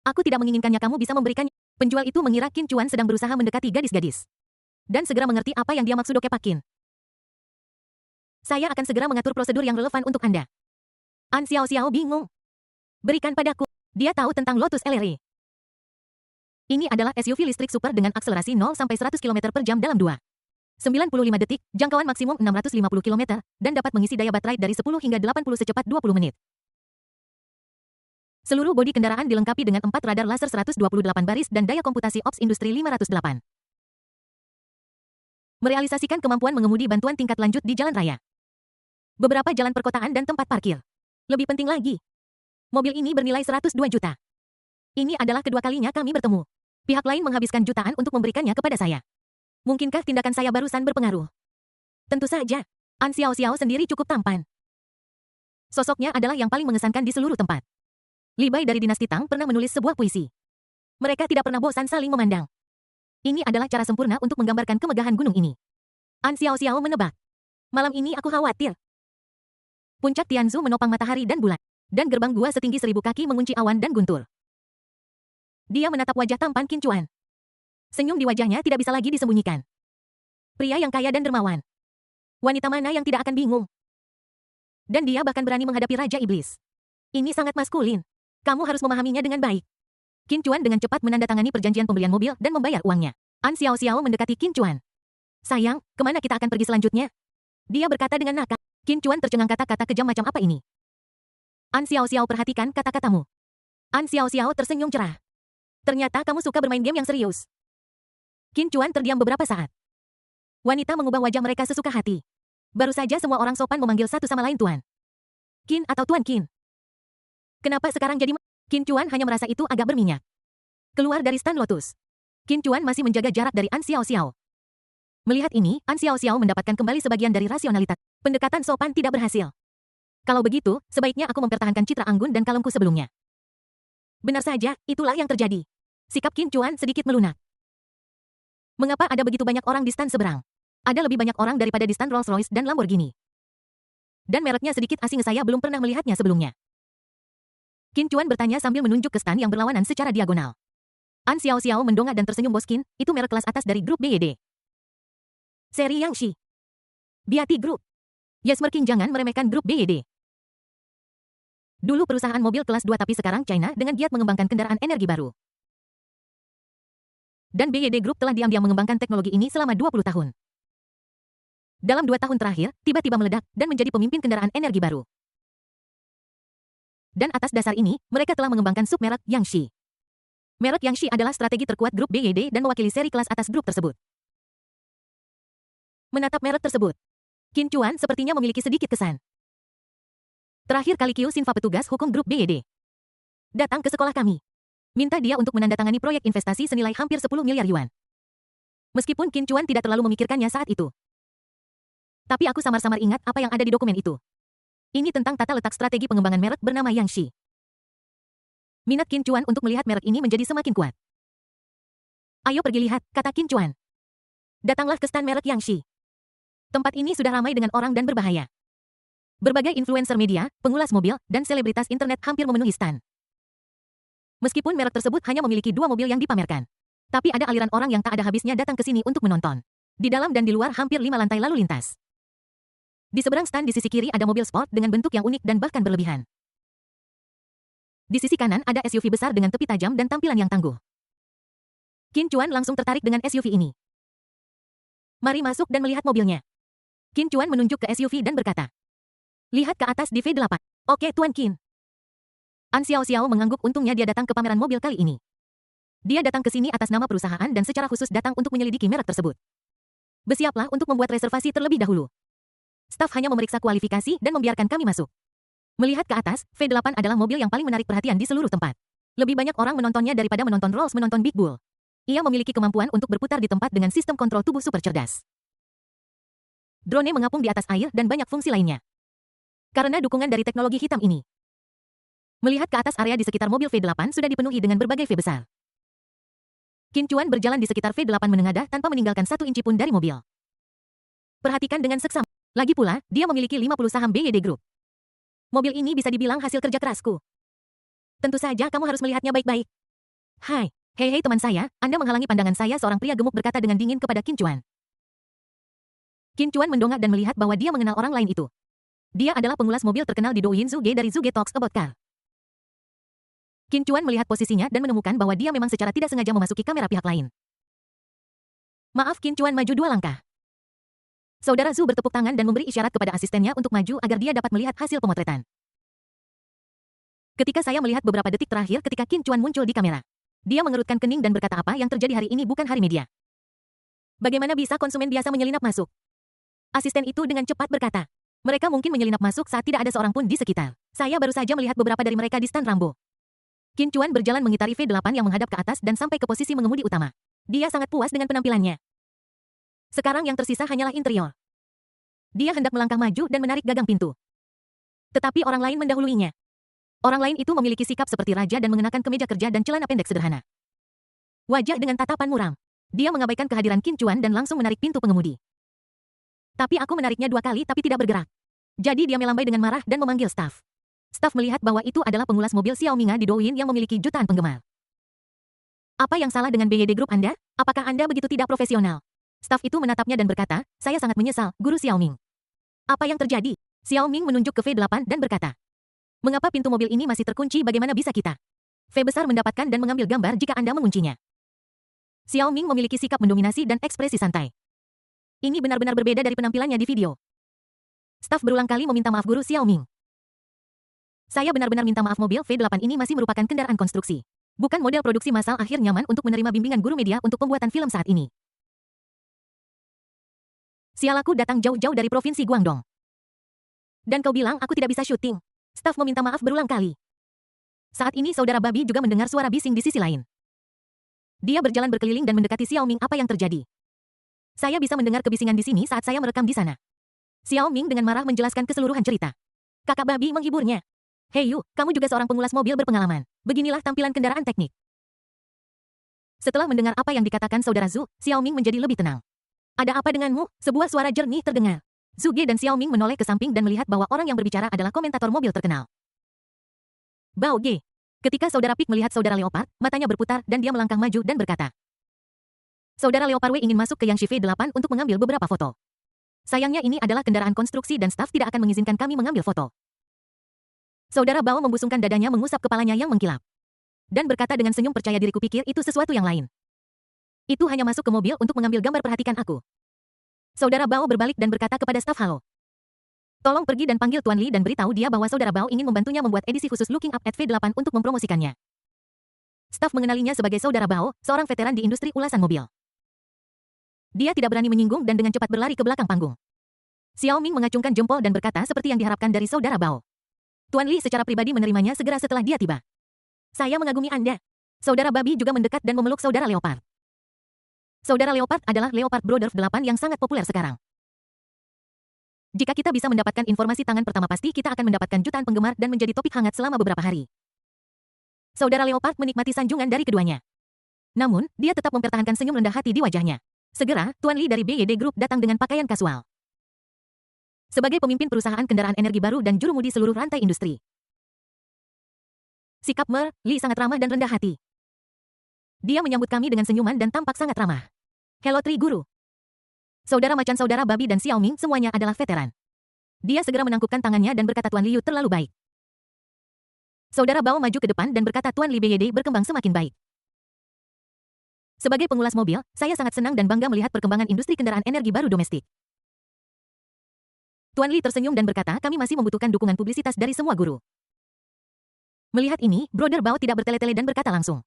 Aku tidak menginginkannya, kamu bisa memberikannya. Penjual itu mengira Qin Chuan sedang berusaha mendekati gadis-gadis. Dan segera mengerti apa yang dia maksud Oke Pak Qin. Saya akan segera mengatur prosedur yang relevan untuk Anda. An Xiao Xiao bingung. Berikan padaku. Dia tahu tentang Lotus LRE. Ini adalah SUV listrik super dengan akselerasi 0-100 km per jam dalam 2,95 detik, jangkauan maksimum 650 km, dan dapat mengisi daya baterai dari 10 hingga 80 secepat 20 menit. Seluruh bodi kendaraan dilengkapi dengan 4 radar laser 128 baris dan daya komputasi Ops Industri 508. Merealisasikan kemampuan mengemudi bantuan tingkat lanjut di jalan raya. Beberapa jalan perkotaan dan tempat parkir. Lebih penting lagi, mobil ini bernilai 102 juta. Ini adalah kedua kalinya kami bertemu. Pihak lain menghabiskan jutaan untuk memberikannya kepada saya. Mungkinkah tindakan saya barusan berpengaruh? Tentu saja. An Xiao Xiao sendiri cukup tampan. Sosoknya adalah yang paling mengesankan di seluruh tempat. Li Bai dari dinasti Tang pernah menulis sebuah puisi. Mereka tidak pernah bosan saling memandang. Ini adalah cara sempurna untuk menggambarkan kemegahan gunung ini. An Xiao Xiao menebak. Malam ini aku khawatir. Puncak Tianzu menopang matahari dan bulan. Dan gerbang gua setinggi 1000 kaki mengunci awan dan guntur. Dia menatap wajah tampan Qin Chuan. Senyum di wajahnya tidak bisa lagi disembunyikan. Pria yang kaya dan dermawan. Wanita mana yang tidak akan bingung? Dan dia bahkan berani menghadapi Raja Iblis. Ini sangat maskulin. Kamu harus memahaminya dengan baik. Qin Chuan dengan cepat menandatangani perjanjian pembelian mobil dan membayar uangnya. An Xiao Xiao mendekati Qin Chuan. Sayang, kemana kita akan pergi selanjutnya? Dia berkata dengan nakal. Qin Chuan tercengang kata-kata kejam macam apa ini. An Xiao Xiao perhatikan kata-katamu. An Xiao Xiao tersenyum cerah. Ternyata kamu suka bermain game yang serius. Qin Chuan terdiam beberapa saat. Wanita mengubah wajah mereka sesuka hati. Baru saja semua orang sopan memanggil satu sama lain Tuan Qin atau Tuan Qin. Kenapa sekarang jadi Qin Chuan hanya merasa itu agak berminyak. Keluar dari stan Lotus. Qin Chuan masih menjaga jarak dari An Xiao Xiao. Melihat ini, An Xiao Xiao mendapatkan kembali sebagian dari rasionalitas. Pendekatan sopan tidak berhasil. Kalau begitu, sebaiknya aku mempertahankan citra anggun dan kalungku sebelumnya. Benar saja, itulah yang terjadi. Sikap Qin Chuan sedikit melunak. Mengapa ada begitu banyak orang di stan seberang? Ada lebih banyak orang daripada di stan Rolls-Royce dan Lamborghini. Dan mereknya sedikit asing, saya belum pernah melihatnya sebelumnya. Qin Chuan bertanya sambil menunjuk ke stan yang berlawanan secara diagonal. An Xiao Xiao mendongak dan tersenyum. Bos Qin, itu merek kelas atas dari grup BYD. Seri Yangshi. Biati Group. Yasmer Qin, jangan meremehkan grup BYD. Dulu perusahaan mobil kelas 2 tapi sekarang China dengan giat mengembangkan kendaraan energi baru. Dan BYD Group telah diam-diam mengembangkan teknologi ini selama 20 tahun. Dalam 2 tahun terakhir, tiba-tiba meledak dan menjadi pemimpin kendaraan energi baru. Dan atas dasar ini, mereka telah mengembangkan submerek Yangshi. Merek Yangshi adalah strategi terkuat grup BYD dan mewakili seri kelas atas grup tersebut. Menatap merek tersebut, Qin Chuan sepertinya memiliki sedikit kesan. Terakhir kali Qiu Xinfa, petugas hukum grup BYD, datang ke sekolah kami. Minta dia untuk menandatangani proyek investasi senilai hampir 10 miliar yuan. Meskipun Qin Chuan tidak terlalu memikirkannya saat itu. Tapi aku samar-samar ingat apa yang ada di dokumen itu. Ini tentang tata letak strategi pengembangan merek bernama Yangshi. Minat Qin Chuan untuk melihat merek ini menjadi semakin kuat. Ayo pergi lihat, kata Qin Chuan. Datanglah ke stan merek Yangshi. Tempat ini sudah ramai dengan orang dan berbahaya. Berbagai influencer media, pengulas mobil, dan selebritas internet hampir memenuhi stan. Meskipun merek tersebut hanya memiliki 2 mobil yang dipamerkan. Tapi ada aliran orang yang tak ada habisnya datang ke sini untuk menonton. Di dalam dan di luar hampir 5 lantai lalu lintas. Di seberang stan di sisi kiri ada mobil sport dengan bentuk yang unik dan bahkan berlebihan. Di sisi kanan ada SUV besar dengan tepi tajam dan tampilan yang tangguh. Qin Chuan langsung tertarik dengan SUV ini. Mari masuk dan melihat mobilnya. Qin Chuan menunjuk ke SUV dan berkata. Lihat ke atas di V8. Oke Tuan Qin. An Xiao Xiao mengangguk, untungnya dia datang ke pameran mobil kali ini. Dia datang ke sini atas nama perusahaan dan secara khusus datang untuk menyelidiki merek tersebut. Bersiaplah untuk membuat reservasi terlebih dahulu. Staf hanya memeriksa kualifikasi dan membiarkan kami masuk. Melihat ke atas, V8 adalah mobil yang paling menarik perhatian di seluruh tempat. Lebih banyak orang menontonnya daripada menonton Rolls menonton Big Bull. Ia memiliki kemampuan untuk berputar di tempat dengan sistem kontrol tubuh super cerdas. Drone mengapung di atas air dan banyak fungsi lainnya. Karena dukungan dari teknologi hitam ini. Melihat ke atas, area di sekitar mobil V8 sudah dipenuhi dengan berbagai V besar. Qin Chuan berjalan di sekitar V8 menengadah tanpa meninggalkan 1 inci pun dari mobil. Perhatikan dengan seksama. Lagi pula, dia memiliki 50 saham BYD Group. Mobil ini bisa dibilang hasil kerja kerasku. Tentu saja kamu harus melihatnya baik-baik. Hai, hei teman saya, Anda menghalangi pandangan saya, seorang pria gemuk berkata dengan dingin kepada Qin Chuan. Qin Chuan mendongak dan melihat bahwa dia mengenal orang lain itu. Dia adalah pengulas mobil terkenal di Douyin Zhuge dari Zhuge Talks About Car. Qin Chuan melihat posisinya dan menemukan bahwa dia memang secara tidak sengaja memasuki kamera pihak lain. Maaf, Qin Chuan maju 2 langkah. Saudara Zhu bertepuk tangan dan memberi isyarat kepada asistennya untuk maju agar dia dapat melihat hasil pemotretan. Ketika saya melihat beberapa detik terakhir ketika Qin Chuan muncul di kamera. Dia mengerutkan kening dan berkata, apa yang terjadi hari ini bukan hari media. Bagaimana bisa konsumen biasa menyelinap masuk? Asisten itu dengan cepat berkata. Mereka mungkin menyelinap masuk saat tidak ada seorang pun di sekitar. Saya baru saja melihat beberapa dari mereka di stan Rambo. Qin Chuan berjalan mengitari V8 yang menghadap ke atas dan sampai ke posisi mengemudi utama. Dia sangat puas dengan penampilannya. Sekarang yang tersisa hanyalah interior. Dia hendak melangkah maju dan menarik gagang pintu. Tetapi orang lain mendahuluinya. Orang lain itu memiliki sikap seperti raja dan mengenakan kemeja kerja dan celana pendek sederhana. Wajah dengan tatapan muram. Dia mengabaikan kehadiran Qin Chuan dan langsung menarik pintu pengemudi. Tapi aku menariknya 2 kali tapi tidak bergerak. Jadi dia melambai dengan marah dan memanggil staf. Staf melihat bahwa itu adalah pengulas mobil Xiaominga di Douyin yang memiliki jutaan penggemar. Apa yang salah dengan BYD Group Anda? Apakah Anda begitu tidak profesional? Staf itu menatapnya dan berkata, saya sangat menyesal, Guru Xiaoming. Apa yang terjadi? Xiaoming menunjuk ke V8 dan berkata, mengapa pintu mobil ini masih terkunci, bagaimana bisa kita? V besar mendapatkan dan mengambil gambar jika Anda menguncinya. Xiaoming memiliki sikap mendominasi dan ekspresi santai. Ini benar-benar berbeda dari penampilannya di video. Staf berulang kali meminta maaf Guru Xiaoming. Saya benar-benar minta maaf, mobil V8 ini masih merupakan kendaraan konstruksi. Bukan model produksi massal akhir nyaman untuk menerima bimbingan guru media untuk pembuatan film saat ini. Sial, aku datang jauh-jauh dari provinsi Guangdong. Dan kau bilang aku tidak bisa syuting. Staf meminta maaf berulang kali. Saat ini saudara babi juga mendengar suara bising di sisi lain. Dia berjalan berkeliling dan mendekati Xiaoming. Apa yang terjadi? Saya bisa mendengar kebisingan di sini saat saya merekam di sana. Xiaoming dengan marah menjelaskan keseluruhan cerita. Kakak babi menghiburnya. Hei Yu, kamu juga seorang pengulas mobil berpengalaman. Beginilah tampilan kendaraan teknik. Setelah mendengar apa yang dikatakan saudara Zhu, Xiaoming menjadi lebih tenang. Ada apa denganmu? Sebuah suara jernih terdengar. Zhu Ge dan Xiaoming menoleh ke samping dan melihat bahwa orang yang berbicara adalah komentator mobil terkenal. Bao Ge. Ketika saudara Pik melihat saudara Leopard, matanya berputar dan dia melangkah maju dan berkata, saudara Leopard W ingin masuk ke Yangshi V8 untuk mengambil beberapa foto. Sayangnya ini adalah kendaraan konstruksi dan staf tidak akan mengizinkan kami mengambil foto. Saudara Bao membusungkan dadanya, mengusap kepalanya yang mengkilap. Dan berkata dengan senyum, percaya diriku pikir itu sesuatu yang lain. Itu hanya masuk ke mobil untuk mengambil gambar, perhatikan aku. Saudara Bao berbalik dan berkata kepada staf, halo. Tolong pergi dan panggil Tuan Li dan beritahu dia bahwa saudara Bao ingin membantunya membuat edisi khusus Looking Up at V8 untuk mempromosikannya. Staf mengenalinya sebagai saudara Bao, seorang veteran di industri ulasan mobil. Dia tidak berani menyinggung dan dengan cepat berlari ke belakang panggung. Xiaoming mengacungkan jempol dan berkata seperti yang diharapkan dari saudara Bao. Tuan Li secara pribadi menerimanya segera setelah dia tiba. Saya mengagumi Anda. Saudara babi juga mendekat dan memeluk saudara Leopard. Saudara Leopard adalah Leopard Brothers 8 yang sangat populer sekarang. Jika kita bisa mendapatkan informasi tangan pertama, pasti kita akan mendapatkan jutaan penggemar dan menjadi topik hangat selama beberapa hari. Saudara Leopard menikmati sanjungan dari keduanya. Namun, dia tetap mempertahankan senyum rendah hati di wajahnya. Segera, Tuan Li dari BYD Group datang dengan pakaian kasual. Sebagai pemimpin perusahaan kendaraan energi baru dan jurumudi seluruh rantai industri. Sikap Li sangat ramah dan rendah hati. Dia menyambut kami dengan senyuman dan tampak sangat ramah. Hello Tri Guru. Saudara macan, saudara babi dan Xiaoming semuanya adalah veteran. Dia segera menangkupkan tangannya dan berkata, Tuan Liu terlalu baik. Saudara Bao maju ke depan dan berkata, Tuan Li, BYD berkembang semakin baik. Sebagai pengulas mobil, saya sangat senang dan bangga melihat perkembangan industri kendaraan energi baru domestik. Tuan Li tersenyum dan berkata, kami masih membutuhkan dukungan publisitas dari semua guru. Melihat ini, Brother Bao tidak bertele-tele dan berkata langsung.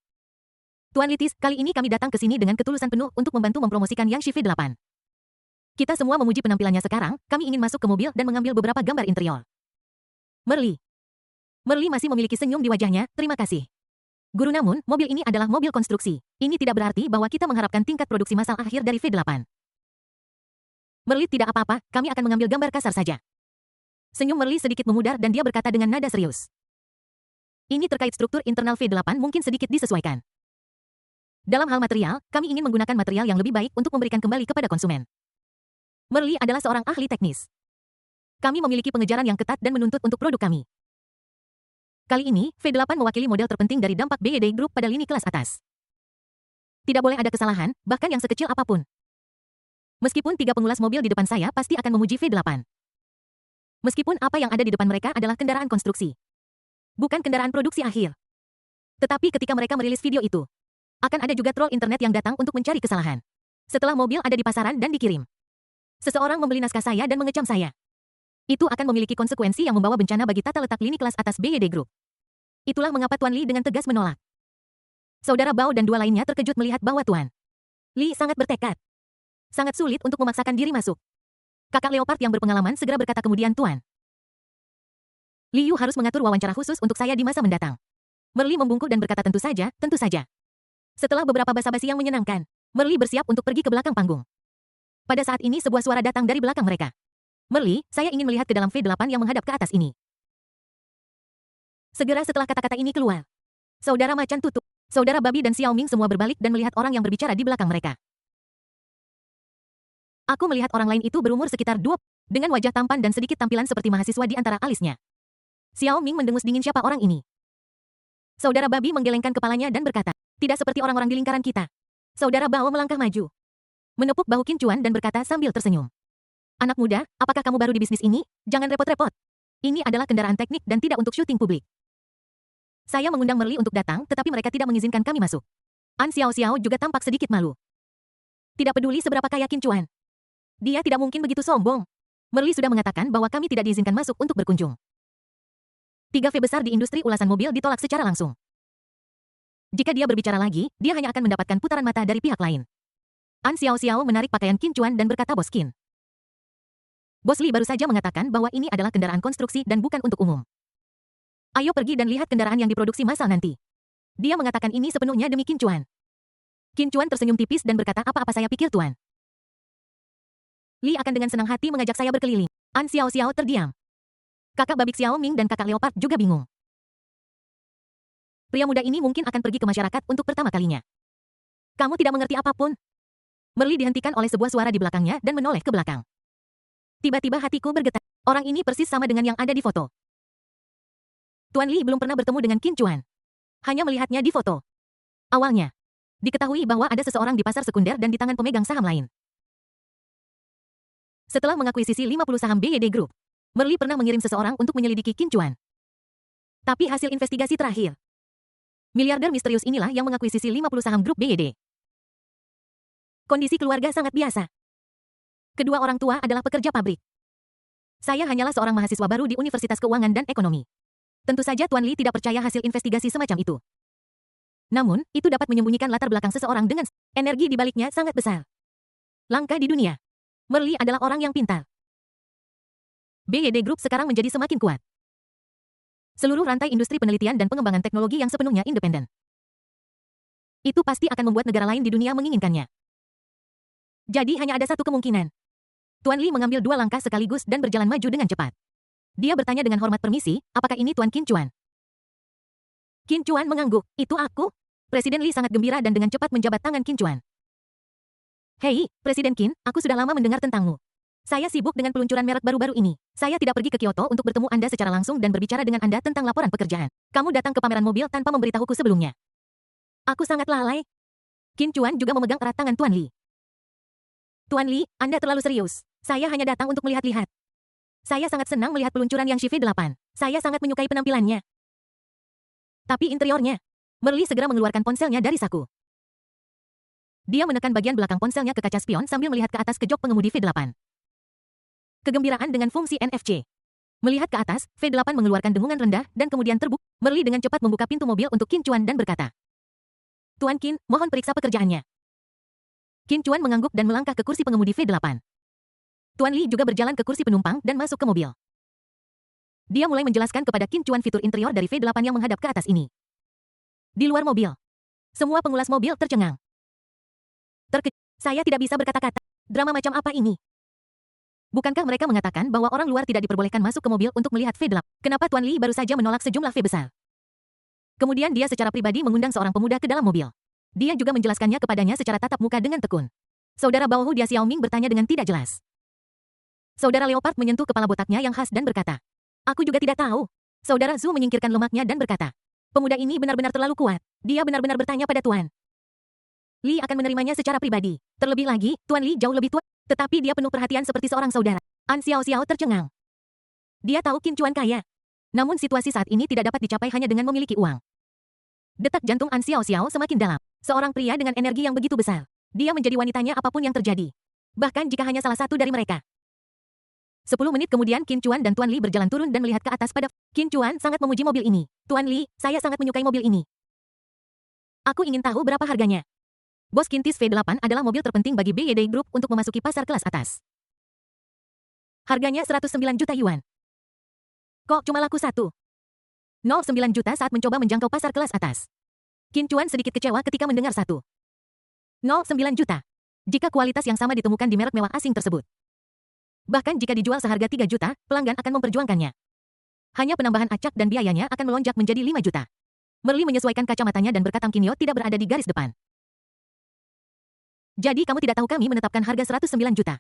Tuan Litis, kali ini kami datang ke sini dengan ketulusan penuh untuk membantu mempromosikan Yangshi V8. Kita semua memuji penampilannya sekarang, kami ingin masuk ke mobil dan mengambil beberapa gambar interior. Merli masih memiliki senyum di wajahnya, terima kasih. Guru, namun, mobil ini adalah mobil konstruksi. Ini tidak berarti bahwa kita mengharapkan tingkat produksi massal akhir dari V8. Merli, tidak apa-apa, kami akan mengambil gambar kasar saja. Senyum Merli sedikit memudar dan dia berkata dengan nada serius. Ini terkait struktur internal V8 mungkin sedikit disesuaikan. Dalam hal material, kami ingin menggunakan material yang lebih baik untuk memberikan kembali kepada konsumen. Merli adalah seorang ahli teknis. Kami memiliki pengejaran yang ketat dan menuntut untuk produk kami. Kali ini, V8 mewakili model terpenting dari dampak BYD Group pada lini kelas atas. Tidak boleh ada kesalahan, bahkan yang sekecil apapun. Meskipun 3 pengulas mobil di depan saya pasti akan memuji V8. Meskipun apa yang ada di depan mereka adalah kendaraan konstruksi. Bukan kendaraan produksi akhir. Tetapi ketika mereka merilis video itu, akan ada juga troll internet yang datang untuk mencari kesalahan. Setelah mobil ada di pasaran dan dikirim, seseorang membeli naskah saya dan mengecam saya. Itu akan memiliki konsekuensi yang membawa bencana bagi tata letak lini kelas atas BYD Group. Itulah mengapa Tuan Li dengan tegas menolak. Saudara Bao dan 2 lainnya terkejut melihat bahwa Tuan Li sangat bertekad. Sangat sulit untuk memaksakan diri masuk. Kakak Leopard yang berpengalaman segera berkata kemudian, Tuan Li Yu harus mengatur wawancara khusus untuk saya di masa mendatang. Merli membungkuk dan berkata, tentu saja, tentu saja. Setelah beberapa basa-basi yang menyenangkan, Merli bersiap untuk pergi ke belakang panggung. Pada saat ini sebuah suara datang dari belakang mereka. Merli, saya ingin melihat ke dalam V8 yang menghadap ke atas ini. Segera setelah kata-kata ini keluar, saudara macan tutup, saudara babi dan Xiaoming semua berbalik dan melihat orang yang berbicara di belakang mereka. Aku melihat orang lain itu berumur sekitar 20, dengan wajah tampan dan sedikit tampilan seperti mahasiswa di antara alisnya. Xiao Ming mendengus dingin siapa orang ini. Saudara babi menggelengkan kepalanya dan berkata, tidak seperti orang-orang di lingkaran kita. Saudara Bao melangkah maju. Menepuk bahu Qin Chuan dan berkata sambil tersenyum. Anak muda, apakah kamu baru di bisnis ini? Jangan repot-repot. Ini adalah kendaraan teknik dan tidak untuk syuting publik. Saya mengundang Merli untuk datang, tetapi mereka tidak mengizinkan kami masuk. An Xiao Xiao juga tampak sedikit malu. Tidak peduli seberapa kaya Qin Chuan. Dia tidak mungkin begitu sombong. Merli sudah mengatakan bahwa kami tidak diizinkan masuk untuk berkunjung. 3 V besar di industri ulasan mobil ditolak secara langsung. Jika dia berbicara lagi, dia hanya akan mendapatkan putaran mata dari pihak lain. An Xiao Xiao menarik pakaian Qin Chuan dan berkata Bos Qin. Bos Li baru saja mengatakan bahwa ini adalah kendaraan konstruksi dan bukan untuk umum. Ayo pergi dan lihat kendaraan yang diproduksi massal nanti. Dia mengatakan ini sepenuhnya demi Qin Chuan. Qin Chuan tersenyum tipis dan berkata apa-apa saya pikir Tuan. Li akan dengan senang hati mengajak saya berkeliling. An Xiao Xiao terdiam. Kakak Babik Xiao Ming dan kakak Leopard juga bingung. Pria muda ini mungkin akan pergi ke masyarakat untuk pertama kalinya. Kamu tidak mengerti apapun. Merli dihentikan oleh sebuah suara di belakangnya dan menoleh ke belakang. Tiba-tiba hatiku bergetar. Orang ini persis sama dengan yang ada di foto. Tuan Li belum pernah bertemu dengan Qin Chuan. Hanya melihatnya di foto. Awalnya, diketahui bahwa ada seseorang di pasar sekunder dan di tangan pemegang saham lain. Setelah mengakuisisi 50 saham BYD Group, Merli pernah mengirim seseorang untuk menyelidiki Qin Chuan. Tapi hasil investigasi terakhir, miliarder misterius inilah yang mengakuisisi 50 saham grup BYD. Kondisi keluarga sangat biasa. Kedua orang tua adalah pekerja pabrik. Saya hanyalah seorang mahasiswa baru di Universitas Keuangan dan Ekonomi. Tentu saja Tuan Li tidak percaya hasil investigasi semacam itu. Namun, itu dapat menyembunyikan latar belakang seseorang dengan energi di baliknya sangat besar. Langka di dunia. Merli adalah orang yang pintar. BYD Group sekarang menjadi semakin kuat. Seluruh rantai industri penelitian dan pengembangan teknologi yang sepenuhnya independen. Itu pasti akan membuat negara lain di dunia menginginkannya. Jadi hanya ada satu kemungkinan. Tuan Li mengambil 2 langkah sekaligus dan berjalan maju dengan cepat. Dia bertanya dengan hormat permisi, apakah ini Tuan Qin Chuan? Qin Chuan mengangguk, itu aku? Presiden Li sangat gembira dan dengan cepat menjabat tangan Qin Chuan. Hei, Presiden Qin, aku sudah lama mendengar tentangmu. Saya sibuk dengan peluncuran merek baru-baru ini. Saya tidak pergi ke Kyoto untuk bertemu Anda secara langsung dan berbicara dengan Anda tentang laporan pekerjaan. Kamu datang ke pameran mobil tanpa memberitahuku sebelumnya. Aku sangat lalai. Qin Chuan juga memegang erat tangan Tuan Li. Tuan Li, Anda terlalu serius. Saya hanya datang untuk melihat-lihat. Saya sangat senang melihat peluncuran yang CV8. Saya sangat menyukai penampilannya. Tapi interiornya. Merli segera mengeluarkan ponselnya dari saku. Dia menekan bagian belakang ponselnya ke kaca spion sambil melihat ke atas ke jok pengemudi V8. Kegembiraan dengan fungsi NFC. Melihat ke atas, V8 mengeluarkan dengungan rendah dan kemudian terbuk. Merli dengan cepat membuka pintu mobil untuk Qin Chuan dan berkata, Tuan Qin, mohon periksa pekerjaannya. Qin Chuan mengangguk dan melangkah ke kursi pengemudi V8. Tuan Li juga berjalan ke kursi penumpang dan masuk ke mobil. Dia mulai menjelaskan kepada Qin Chuan fitur interior dari V8 yang menghadap ke atas ini. Di luar mobil, semua pengulas mobil tercengang. Saya tidak bisa berkata-kata. Drama macam apa ini? Bukankah mereka mengatakan bahwa orang luar tidak diperbolehkan masuk ke mobil untuk melihat V8? Kenapa Tuan Li baru saja menolak sejumlah V besar? Kemudian dia secara pribadi mengundang seorang pemuda ke dalam mobil. Dia juga menjelaskannya kepadanya secara tatap muka dengan tekun. Saudara Bao Hu Dia Xiaoming bertanya dengan tidak jelas. Saudara Leopard menyentuh kepala botaknya yang khas dan berkata, aku juga tidak tahu. Saudara Zhu menyingkirkan lemaknya dan berkata, pemuda ini benar-benar terlalu kuat. Dia benar-benar bertanya pada Tuan Li akan menerimanya secara pribadi. Terlebih lagi, Tuan Li jauh lebih tua, tetapi dia penuh perhatian seperti seorang saudara. An Xiao Xiao tercengang. Dia tahu Qin Chuan kaya. Namun situasi saat ini tidak dapat dicapai hanya dengan memiliki uang. Detak jantung An Xiao Xiao semakin dalam. Seorang pria dengan energi yang begitu besar. Dia menjadi wanitanya apapun yang terjadi. Bahkan jika hanya salah satu dari mereka. 10 menit kemudian Qin Chuan dan Tuan Li berjalan turun dan melihat ke atas pada Qin Chuan sangat memuji mobil ini. Tuan Li, saya sangat menyukai mobil ini. Aku ingin tahu berapa harganya. Bos Kintis V8 adalah mobil terpenting bagi BYD Group untuk memasuki pasar kelas atas. Harganya 109 juta yuan. Kok cuma laku 1,09 juta saat mencoba menjangkau pasar kelas atas. Qin Chuan sedikit kecewa ketika mendengar 1,09 juta. Jika kualitas yang sama ditemukan di merek mewah asing tersebut. Bahkan jika dijual seharga 3 juta, pelanggan akan memperjuangkannya. Hanya penambahan acak dan biayanya akan melonjak menjadi 5 juta. Merli menyesuaikan kacamatanya dan berkata Kinyo tidak berada di garis depan. Jadi kamu tidak tahu kami menetapkan harga 109 juta.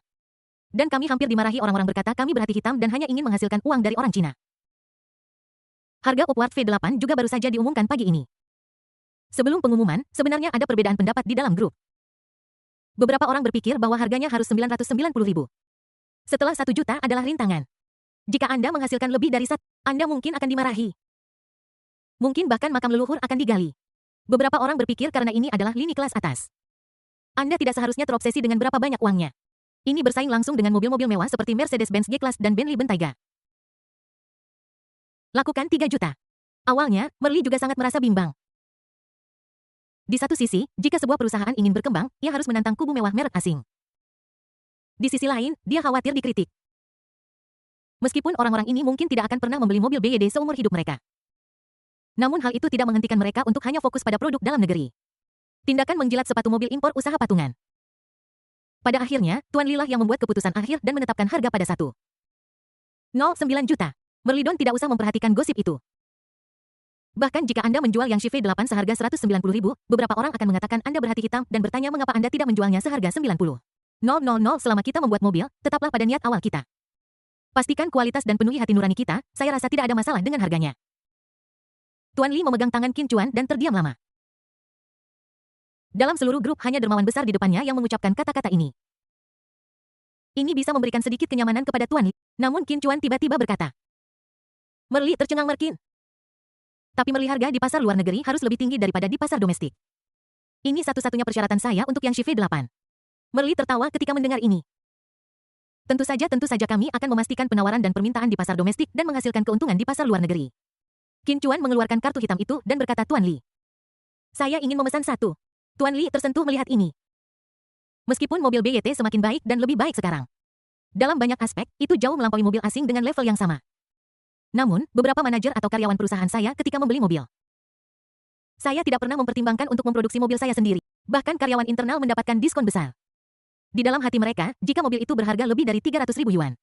Dan kami hampir dimarahi orang-orang berkata kami berhati hitam dan hanya ingin menghasilkan uang dari orang Cina. Harga Upward V8 juga baru saja diumumkan pagi ini. Sebelum pengumuman, sebenarnya ada perbedaan pendapat di dalam grup. Beberapa orang berpikir bahwa harganya harus 990.000. Setelah 1 juta adalah rintangan. Jika Anda menghasilkan lebih dari Anda mungkin akan dimarahi. Mungkin bahkan makam leluhur akan digali. Beberapa orang berpikir karena ini adalah lini kelas atas. Anda tidak seharusnya terobsesi dengan berapa banyak uangnya. Ini bersaing langsung dengan mobil-mobil mewah seperti Mercedes-Benz G-Class dan Bentley Bentayga. Lakukan 3 juta. Awalnya, Merli juga sangat merasa bimbang. Di satu sisi, jika sebuah perusahaan ingin berkembang, ia harus menantang kubu mewah merek asing. Di sisi lain, dia khawatir dikritik. Meskipun orang-orang ini mungkin tidak akan pernah membeli mobil BYD seumur hidup mereka. Namun hal itu tidak menghentikan mereka untuk hanya fokus pada produk dalam negeri. Tindakan menjilat sepatu mobil impor usaha patungan. Pada akhirnya, Tuan Lilah yang membuat keputusan akhir dan menetapkan harga pada 1,09 juta. Merlidon tidak usah memperhatikan gosip itu. Bahkan jika Anda menjual yang V8 seharga 190.000, beberapa orang akan mengatakan Anda berhati hitam dan bertanya mengapa Anda tidak menjualnya seharga 90.000. Selama kita membuat mobil, tetaplah pada niat awal kita. Pastikan kualitas dan penuhi hati nurani kita, saya rasa tidak ada masalah dengan harganya. Tuan Li memegang tangan Qin Chuan dan terdiam lama. Dalam seluruh grup hanya dermawan besar di depannya yang mengucapkan kata-kata ini. Ini bisa memberikan sedikit kenyamanan kepada Tuan Li, namun Qin Chuan tiba-tiba berkata. Merli tercengang Merkin. Tapi Merli harga di pasar luar negeri harus lebih tinggi daripada di pasar domestik. Ini satu-satunya persyaratan saya untuk yang V8. Merli tertawa ketika mendengar ini. Tentu saja kami akan memastikan penawaran dan permintaan di pasar domestik dan menghasilkan keuntungan di pasar luar negeri. Qin Chuan mengeluarkan kartu hitam itu dan berkata Tuan Li. Saya ingin memesan satu. Tuan Li tersentuh melihat ini. Meskipun mobil BYD semakin baik dan lebih baik sekarang. Dalam banyak aspek, itu jauh melampaui mobil asing dengan level yang sama. Namun, beberapa manajer atau karyawan perusahaan saya ketika membeli mobil. Saya tidak pernah mempertimbangkan untuk memproduksi mobil saya sendiri. Bahkan karyawan internal mendapatkan diskon besar. Di dalam hati mereka, jika mobil itu berharga lebih dari 300.000 yuan,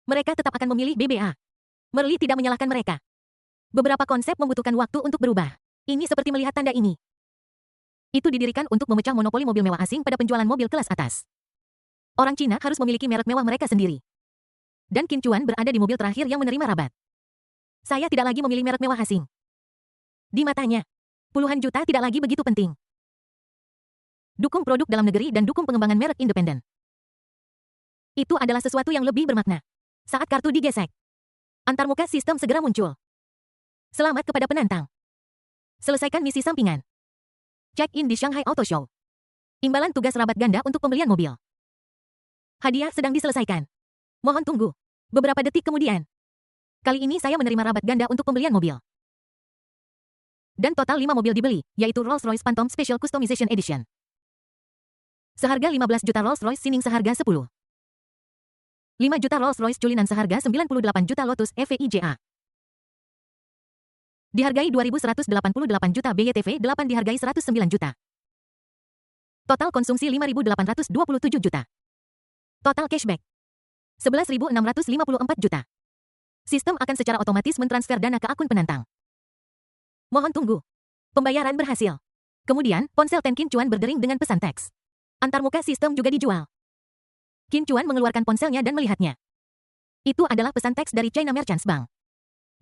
mereka tetap akan memilih BBA. Merli tidak menyalahkan mereka. Beberapa konsep membutuhkan waktu untuk berubah. Ini seperti melihat tanda ini. Itu didirikan untuk memecah monopoli mobil mewah asing pada penjualan mobil kelas atas. Orang Cina harus memiliki merek mewah mereka sendiri. Dan Qin Chuan berada di mobil terakhir yang menerima rabat. Saya tidak lagi memilih merek mewah asing. Di matanya, puluhan juta tidak lagi begitu penting. Dukung produk dalam negeri dan dukung pengembangan merek independen. Itu adalah sesuatu yang lebih bermakna. Saat kartu digesek, antarmuka sistem segera muncul. Selamat kepada penantang. Selesaikan misi sampingan. Check-in di Shanghai Auto Show. Imbalan tugas rabat ganda untuk pembelian mobil. Hadiah sedang diselesaikan. Mohon tunggu. Beberapa detik kemudian. Kali ini saya menerima rabat ganda untuk pembelian mobil. Dan total 5 mobil dibeli, yaitu Rolls-Royce Phantom Special Customization Edition. Seharga 15 juta Rolls-Royce Sining seharga 10. 5 juta Rolls-Royce Cullinan seharga 98 juta Lotus EVIJA. Dihargai 2.188 juta BYTV 8 dihargai 109 juta. Total konsumsi 5.827 juta. Total cashback 11.654 juta. Sistem akan secara otomatis mentransfer dana ke akun penantang. Mohon tunggu. Pembayaran berhasil. Kemudian, ponsel Qin Chuan berdering dengan pesan teks. Antarmuka sistem juga dijual. Qin Chuan mengeluarkan ponselnya dan melihatnya. Itu adalah pesan teks dari China Merchants Bank.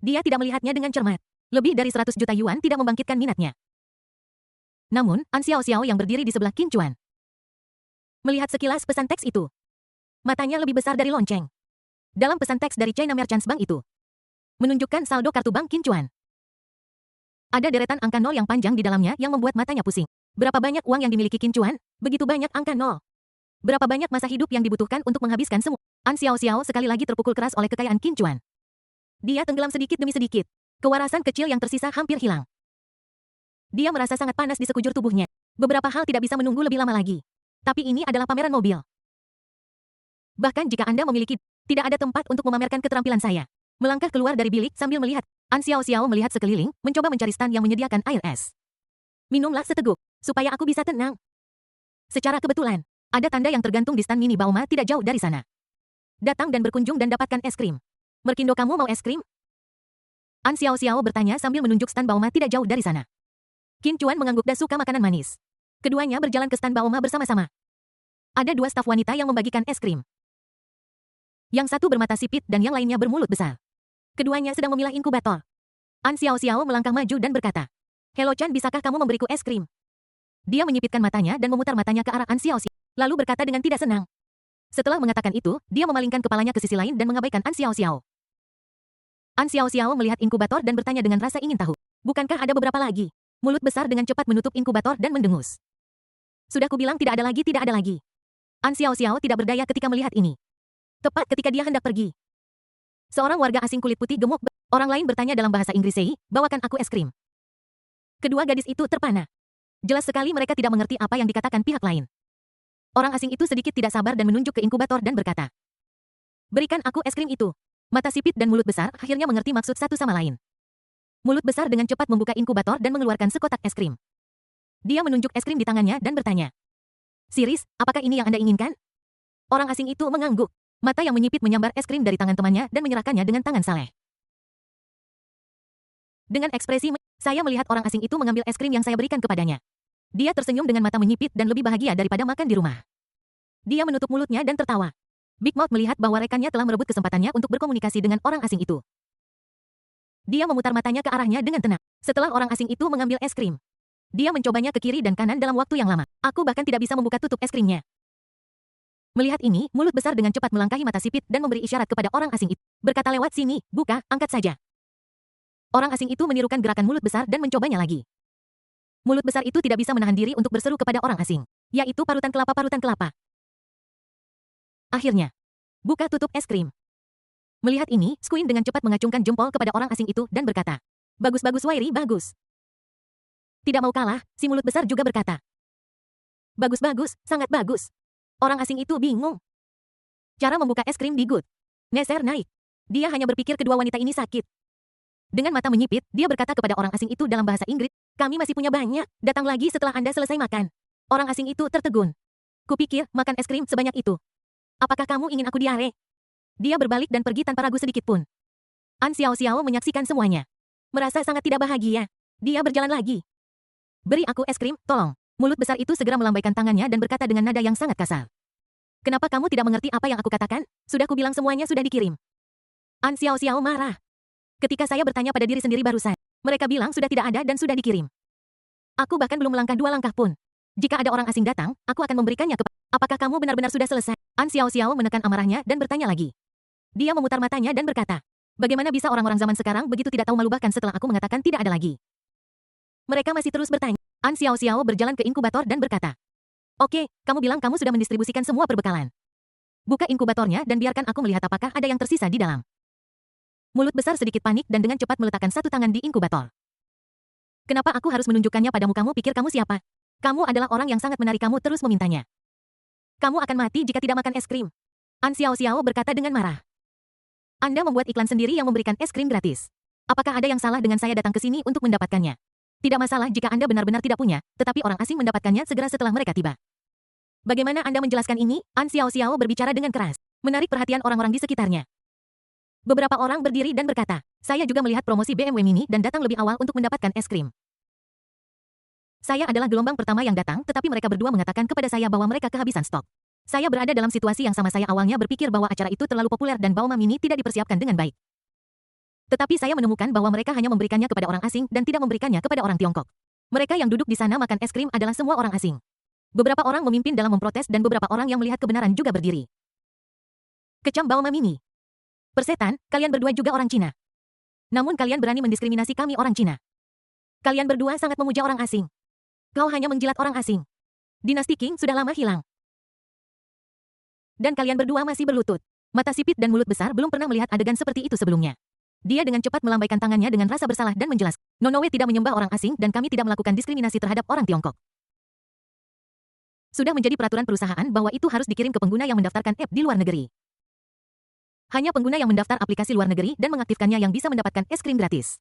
Dia tidak melihatnya dengan cermat. Lebih dari 100 juta yuan tidak membangkitkan minatnya. Namun, An Xiao Xiao yang berdiri di sebelah Qin Chuan melihat sekilas pesan teks itu. Matanya lebih besar dari lonceng. Dalam pesan teks dari China Merchants Bank itu, menunjukkan saldo kartu bank Qin Chuan. Ada deretan angka nol yang panjang di dalamnya yang membuat matanya pusing. Berapa banyak uang yang dimiliki Qin Chuan? Begitu banyak angka nol. Berapa banyak masa hidup yang dibutuhkan untuk menghabiskan semua? An Xiao Xiao sekali lagi terpukul keras oleh kekayaan Qin Chuan. Dia tenggelam sedikit demi sedikit. Kewarasan kecil yang tersisa hampir hilang. Dia merasa sangat panas di sekujur tubuhnya. Beberapa hal tidak bisa menunggu lebih lama lagi. Tapi ini adalah pameran mobil. Bahkan jika Anda memiliki, tidak ada tempat untuk memamerkan keterampilan saya. Melangkah keluar dari bilik sambil melihat. An Xiao Xiao melihat sekeliling, mencoba mencari stand yang menyediakan air es. Minumlah seteguk, supaya aku bisa tenang. Secara kebetulan, ada tanda yang tergantung di stand mini Bauma tidak jauh dari sana. Datang dan berkunjung dan dapatkan es krim. Merkindo, kamu mau es krim? An Xiao Xiao bertanya sambil menunjuk stand Bauma tidak jauh dari sana. Qin Chuan mengangguk dan suka makanan manis. Keduanya berjalan ke stand Bauma bersama-sama. Ada 2 staf wanita yang membagikan es krim. Yang satu bermata sipit dan yang lainnya bermulut besar. Keduanya sedang memilah inkubator. An Xiao Xiao melangkah maju dan berkata, "Hello Chan, bisakah kamu memberiku es krim?" Dia menyipitkan matanya dan memutar matanya ke arah An Xiao Xiao, lalu berkata dengan tidak senang. Setelah mengatakan itu, dia memalingkan kepalanya ke sisi lain dan mengabaikan An Xiao Xiao. An Xiao Xiao melihat inkubator dan bertanya dengan rasa ingin tahu. Bukankah ada beberapa lagi? Mulut besar dengan cepat menutup inkubator dan mendengus. Sudah kubilang tidak ada lagi, tidak ada lagi. An Xiao Xiao tidak berdaya ketika melihat ini. Tepat ketika dia hendak pergi, seorang warga asing kulit putih gemuk, orang lain bertanya dalam bahasa Inggris, "Sei, bawakan aku es krim." Kedua gadis itu terpana. Jelas sekali mereka tidak mengerti apa yang dikatakan pihak lain. Orang asing itu sedikit tidak sabar dan menunjuk ke inkubator dan berkata, "Berikan aku es krim itu." Mata sipit dan mulut besar akhirnya mengerti maksud satu sama lain. Mulut besar dengan cepat membuka inkubator dan mengeluarkan sekotak es krim. Dia menunjuk es krim di tangannya dan bertanya, "Siris, apakah ini yang Anda inginkan?" Orang asing itu mengangguk. Mata yang menyipit menyambar es krim dari tangan temannya dan menyerahkannya dengan tangan saleh. Dengan ekspresi, saya melihat orang asing itu mengambil es krim yang saya berikan kepadanya. Dia tersenyum dengan mata menyipit dan lebih bahagia daripada makan di rumah. Dia menutup mulutnya dan tertawa. Big Mouth melihat bahwa rekannya telah merebut kesempatannya untuk berkomunikasi dengan orang asing itu. Dia memutar matanya ke arahnya dengan tenang. Setelah orang asing itu mengambil es krim, dia mencobanya ke kiri dan kanan dalam waktu yang lama. Aku bahkan tidak bisa membuka tutup es krimnya. Melihat ini, mulut besar dengan cepat melangkahi mata sipit dan memberi isyarat kepada orang asing itu. Berkata, "Lewat sini, buka, angkat saja." Orang asing itu menirukan gerakan mulut besar dan mencobanya lagi. Mulut besar itu tidak bisa menahan diri untuk berseru kepada orang asing, yaitu parutan kelapa, parutan kelapa. Akhirnya, buka tutup es krim. Melihat ini, Squin dengan cepat mengacungkan jempol kepada orang asing itu dan berkata, "Bagus-bagus Wairi, bagus." Tidak mau kalah, si mulut besar juga berkata, "Bagus-bagus, sangat bagus." Orang asing itu bingung. Cara membuka es krim di Good Neser naik. Dia hanya berpikir kedua wanita ini sakit. Dengan mata menyipit, dia berkata kepada orang asing itu dalam bahasa Inggris, "Kami masih punya banyak, datang lagi setelah Anda selesai makan." Orang asing itu tertegun. "Kupikir, makan es krim sebanyak itu. Apakah kamu ingin aku diare?" Dia berbalik dan pergi tanpa ragu sedikit pun. An Xiao Xiao menyaksikan semuanya. Merasa sangat tidak bahagia. Dia berjalan lagi. "Beri aku es krim, tolong." Mulut besar itu segera melambaikan tangannya dan berkata dengan nada yang sangat kasar, "Kenapa kamu tidak mengerti apa yang aku katakan? Sudah kubilang semuanya sudah dikirim." An Xiao Xiao marah. Ketika saya bertanya pada diri sendiri barusan, mereka bilang sudah tidak ada dan sudah dikirim. Aku bahkan belum melangkah 2 langkah pun. Jika ada orang asing datang, aku akan memberikannya ke... Apakah kamu benar-benar sudah selesai? An Xiao Xiao menekan amarahnya dan bertanya lagi. Dia memutar matanya dan berkata, "Bagaimana bisa orang-orang zaman sekarang begitu tidak tahu malu bahkan setelah aku mengatakan tidak ada lagi?" Mereka masih terus bertanya. An Xiao Xiao berjalan ke inkubator dan berkata, "Oke, kamu bilang kamu sudah mendistribusikan semua perbekalan. Buka inkubatornya dan biarkan aku melihat apakah ada yang tersisa di dalam." Mulut besar sedikit panik dan dengan cepat meletakkan satu tangan di inkubator. "Kenapa aku harus menunjukkannya padamu? Kamu pikir kamu siapa? Kamu adalah orang yang sangat menarik." Kamu terus memintanya. "Kamu akan mati jika tidak makan es krim." An Xiao Xiao berkata dengan marah. "Anda membuat iklan sendiri yang memberikan es krim gratis. Apakah ada yang salah dengan saya datang ke sini untuk mendapatkannya? Tidak masalah jika Anda benar-benar tidak punya, tetapi orang asing mendapatkannya segera setelah mereka tiba." "Bagaimana Anda menjelaskan ini?" An Xiao Xiao berbicara dengan keras, menarik perhatian orang-orang di sekitarnya. Beberapa orang berdiri dan berkata, "Saya juga melihat promosi BMW Mini dan datang lebih awal untuk mendapatkan es krim. Saya adalah gelombang pertama yang datang, tetapi mereka berdua mengatakan kepada saya bahwa mereka kehabisan stok. Saya berada dalam situasi yang sama. Saya awalnya berpikir bahwa acara itu terlalu populer dan bahwa Mini tidak dipersiapkan dengan baik. Tetapi saya menemukan bahwa mereka hanya memberikannya kepada orang asing dan tidak memberikannya kepada orang Tiongkok. Mereka yang duduk di sana makan es krim adalah semua orang asing." Beberapa orang memimpin dalam memprotes dan beberapa orang yang melihat kebenaran juga berdiri. "Kecam Baoma Mini. Persetan, kalian berdua juga orang Cina. Namun kalian berani mendiskriminasi kami orang Cina. Kalian berdua sangat memuja orang asing. Kau hanya menjilat orang asing. Dinasti Qing sudah lama hilang. Dan kalian berdua masih berlutut." Mata sipit dan mulut besar belum pernah melihat adegan seperti itu sebelumnya. Dia dengan cepat melambaikan tangannya dengan rasa bersalah dan menjelaskan, "Nonowe tidak menyembah orang asing dan kami tidak melakukan diskriminasi terhadap orang Tiongkok. Sudah menjadi peraturan perusahaan bahwa itu harus dikirim ke pengguna yang mendaftarkan app di luar negeri. Hanya pengguna yang mendaftar aplikasi luar negeri dan mengaktifkannya yang bisa mendapatkan es krim gratis.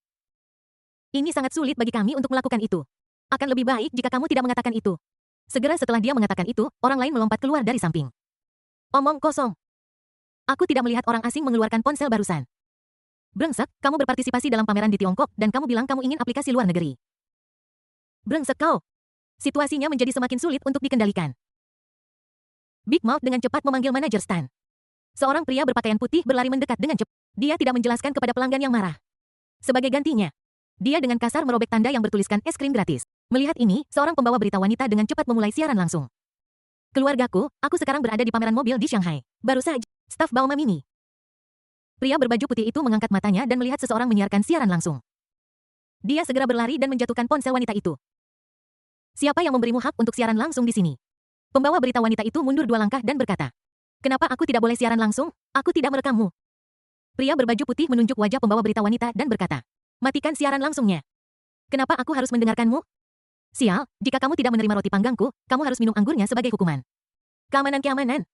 Ini sangat sulit bagi kami untuk melakukan itu. Akan lebih baik jika kamu tidak mengatakan itu." Segera setelah dia mengatakan itu, orang lain melompat keluar dari samping. "Omong kosong. Aku tidak melihat orang asing mengeluarkan ponsel barusan. Brengsek, kamu berpartisipasi dalam pameran di Tiongkok dan kamu bilang kamu ingin aplikasi luar negeri. Brengsek kau." Situasinya menjadi semakin sulit untuk dikendalikan. Big Mouth dengan cepat memanggil manajer stand. Seorang pria berpakaian putih berlari mendekat dengan cepat. Dia tidak menjelaskan kepada pelanggan yang marah. Sebagai gantinya, Dia dengan kasar merobek tanda yang bertuliskan es krim gratis. Melihat ini, seorang pembawa berita wanita dengan cepat memulai siaran langsung. Keluargaku, aku sekarang berada di pameran mobil di Shanghai. Baru saja, staf Bauma Mini. Pria berbaju putih itu mengangkat matanya dan melihat seseorang menyiarkan siaran langsung. Dia segera berlari dan menjatuhkan ponsel wanita itu. Siapa yang memberimu hak untuk siaran langsung di sini? Pembawa berita wanita itu mundur 2 langkah dan berkata, kenapa aku tidak boleh siaran langsung? Aku tidak merekammu. Pria berbaju putih menunjuk wajah pembawa berita wanita dan berkata, matikan siaran langsungnya. Kenapa aku harus mendengarkanmu? Sial, jika kamu tidak menerima roti panggangku, kamu harus minum anggurnya sebagai hukuman. Keamanan.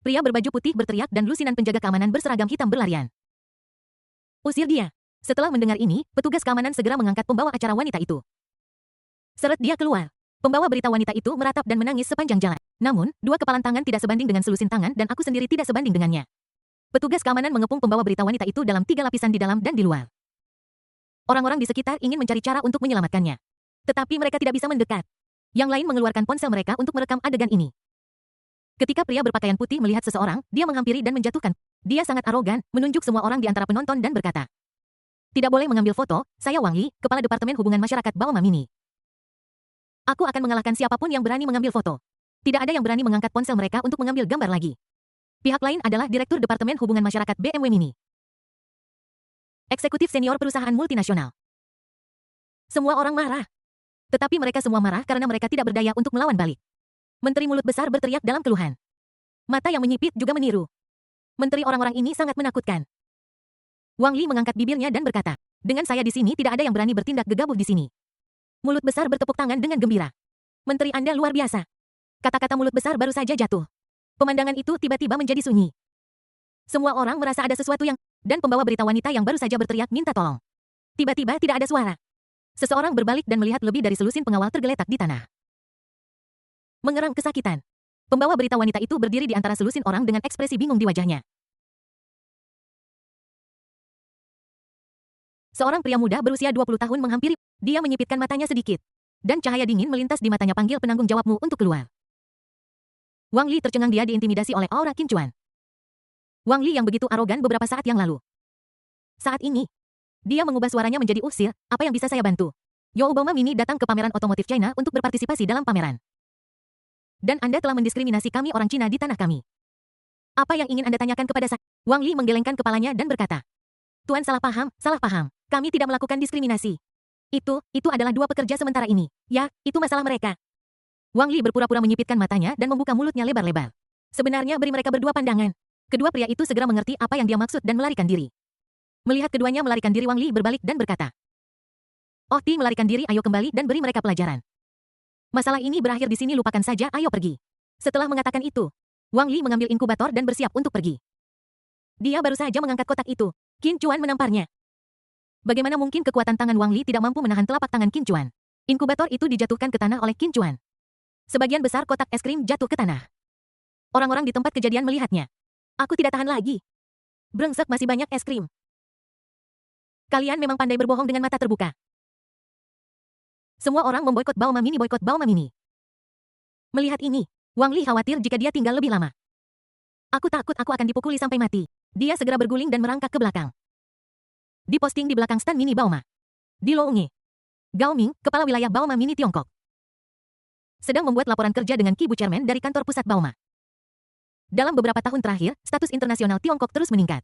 Pria berbaju putih berteriak dan lusinan penjaga keamanan berseragam hitam berlarian. Usir dia. Setelah mendengar ini, petugas keamanan segera mengangkat pembawa acara wanita itu. Seret dia keluar. Pembawa berita wanita itu meratap dan menangis sepanjang jalan. Namun, 2 kepalan tangan tidak sebanding dengan selusin tangan dan aku sendiri tidak sebanding dengannya. Petugas keamanan mengepung pembawa berita wanita itu dalam 3 lapisan di dalam dan di luar. Orang-orang di sekitar ingin mencari cara untuk menyelamatkannya. Tetapi mereka tidak bisa mendekat. Yang lain mengeluarkan ponsel mereka untuk merekam adegan ini. Ketika pria berpakaian putih melihat seseorang, dia menghampiri dan menjatuhkan. Dia sangat arogan, menunjuk semua orang di antara penonton dan berkata, tidak boleh mengambil foto, saya Wang Li, Kepala Departemen Hubungan Masyarakat Baoma Mini. Aku akan mengalahkan siapapun yang berani mengambil foto. Tidak ada yang berani mengangkat ponsel mereka untuk mengambil gambar lagi. Pihak lain adalah Direktur Departemen Hubungan Masyarakat BMW Mini. Eksekutif senior perusahaan multinasional. Semua orang marah. Tetapi mereka semua marah karena mereka tidak berdaya untuk melawan balik. Menteri mulut besar berteriak dalam keluhan. Mata yang menyipit juga meniru. Menteri orang-orang ini sangat menakutkan. Wang Li mengangkat bibirnya dan berkata, dengan saya di sini tidak ada yang berani bertindak gegabah di sini. Mulut besar bertepuk tangan dengan gembira. Menteri Anda luar biasa. Kata-kata mulut besar baru saja jatuh. Pemandangan itu tiba-tiba menjadi sunyi. Semua orang merasa ada sesuatu yang, dan pembawa berita wanita yang baru saja berteriak minta tolong. Tiba-tiba tidak ada suara. Seseorang berbalik dan melihat lebih dari selusin pengawal tergeletak di tanah. Mengerang kesakitan. Pembawa berita wanita itu berdiri di antara selusin orang dengan ekspresi bingung di wajahnya. Seorang pria muda berusia 20 tahun menghampiri. Dia menyipitkan matanya sedikit. Dan cahaya dingin melintas di matanya. Panggil penanggung jawabmu untuk keluar. Wang Li tercengang, dia diintimidasi oleh aura Qin Chuan. Wang Li yang begitu arogan beberapa saat yang lalu. Saat ini, dia mengubah suaranya menjadi usir, apa yang bisa saya bantu? Yo Bauma Mini datang ke pameran otomotif China untuk berpartisipasi dalam pameran. Dan Anda telah mendiskriminasi kami orang Cina di tanah kami. Apa yang ingin Anda tanyakan kepada saya? Wang Li menggelengkan kepalanya dan berkata, Tuan salah paham. Kami tidak melakukan diskriminasi. Itu adalah 2 pekerja sementara ini. Ya, itu masalah mereka. Wang Li berpura-pura menyipitkan matanya dan membuka mulutnya lebar-lebar. Sebenarnya beri mereka berdua pandangan. Kedua pria itu segera mengerti apa yang dia maksud dan melarikan diri. Melihat keduanya melarikan diri, Wang Li berbalik dan berkata, Oh, Ti melarikan diri, ayo kembali dan beri mereka pelajaran. Masalah ini berakhir di sini, lupakan saja, ayo pergi. Setelah mengatakan itu, Wang Li mengambil inkubator dan bersiap untuk pergi. Dia baru saja mengangkat kotak itu. Qin Chuan menamparnya. Bagaimana mungkin kekuatan tangan Wang Li tidak mampu menahan telapak tangan Qin Chuan? Inkubator itu dijatuhkan ke tanah oleh Qin Chuan. Sebagian besar kotak es krim jatuh ke tanah. Orang-orang di tempat kejadian melihatnya. Aku tidak tahan lagi. Brengsek, masih banyak es krim. Kalian memang pandai berbohong dengan mata terbuka. Semua orang memboikot Baoma Mini, boikot Baoma Mini. Melihat ini, Wang Li khawatir jika dia tinggal lebih lama. Aku takut aku akan dipukuli sampai mati. Dia segera berguling dan merangkak ke belakang. Diposting di belakang stand Mini Baoma. Di Lounge. Gao Ming, kepala wilayah Baoma Mini Tiongkok, sedang membuat laporan kerja dengan Ki Bu Chairman dari kantor pusat Baoma. Dalam beberapa tahun terakhir, status internasional Tiongkok terus meningkat.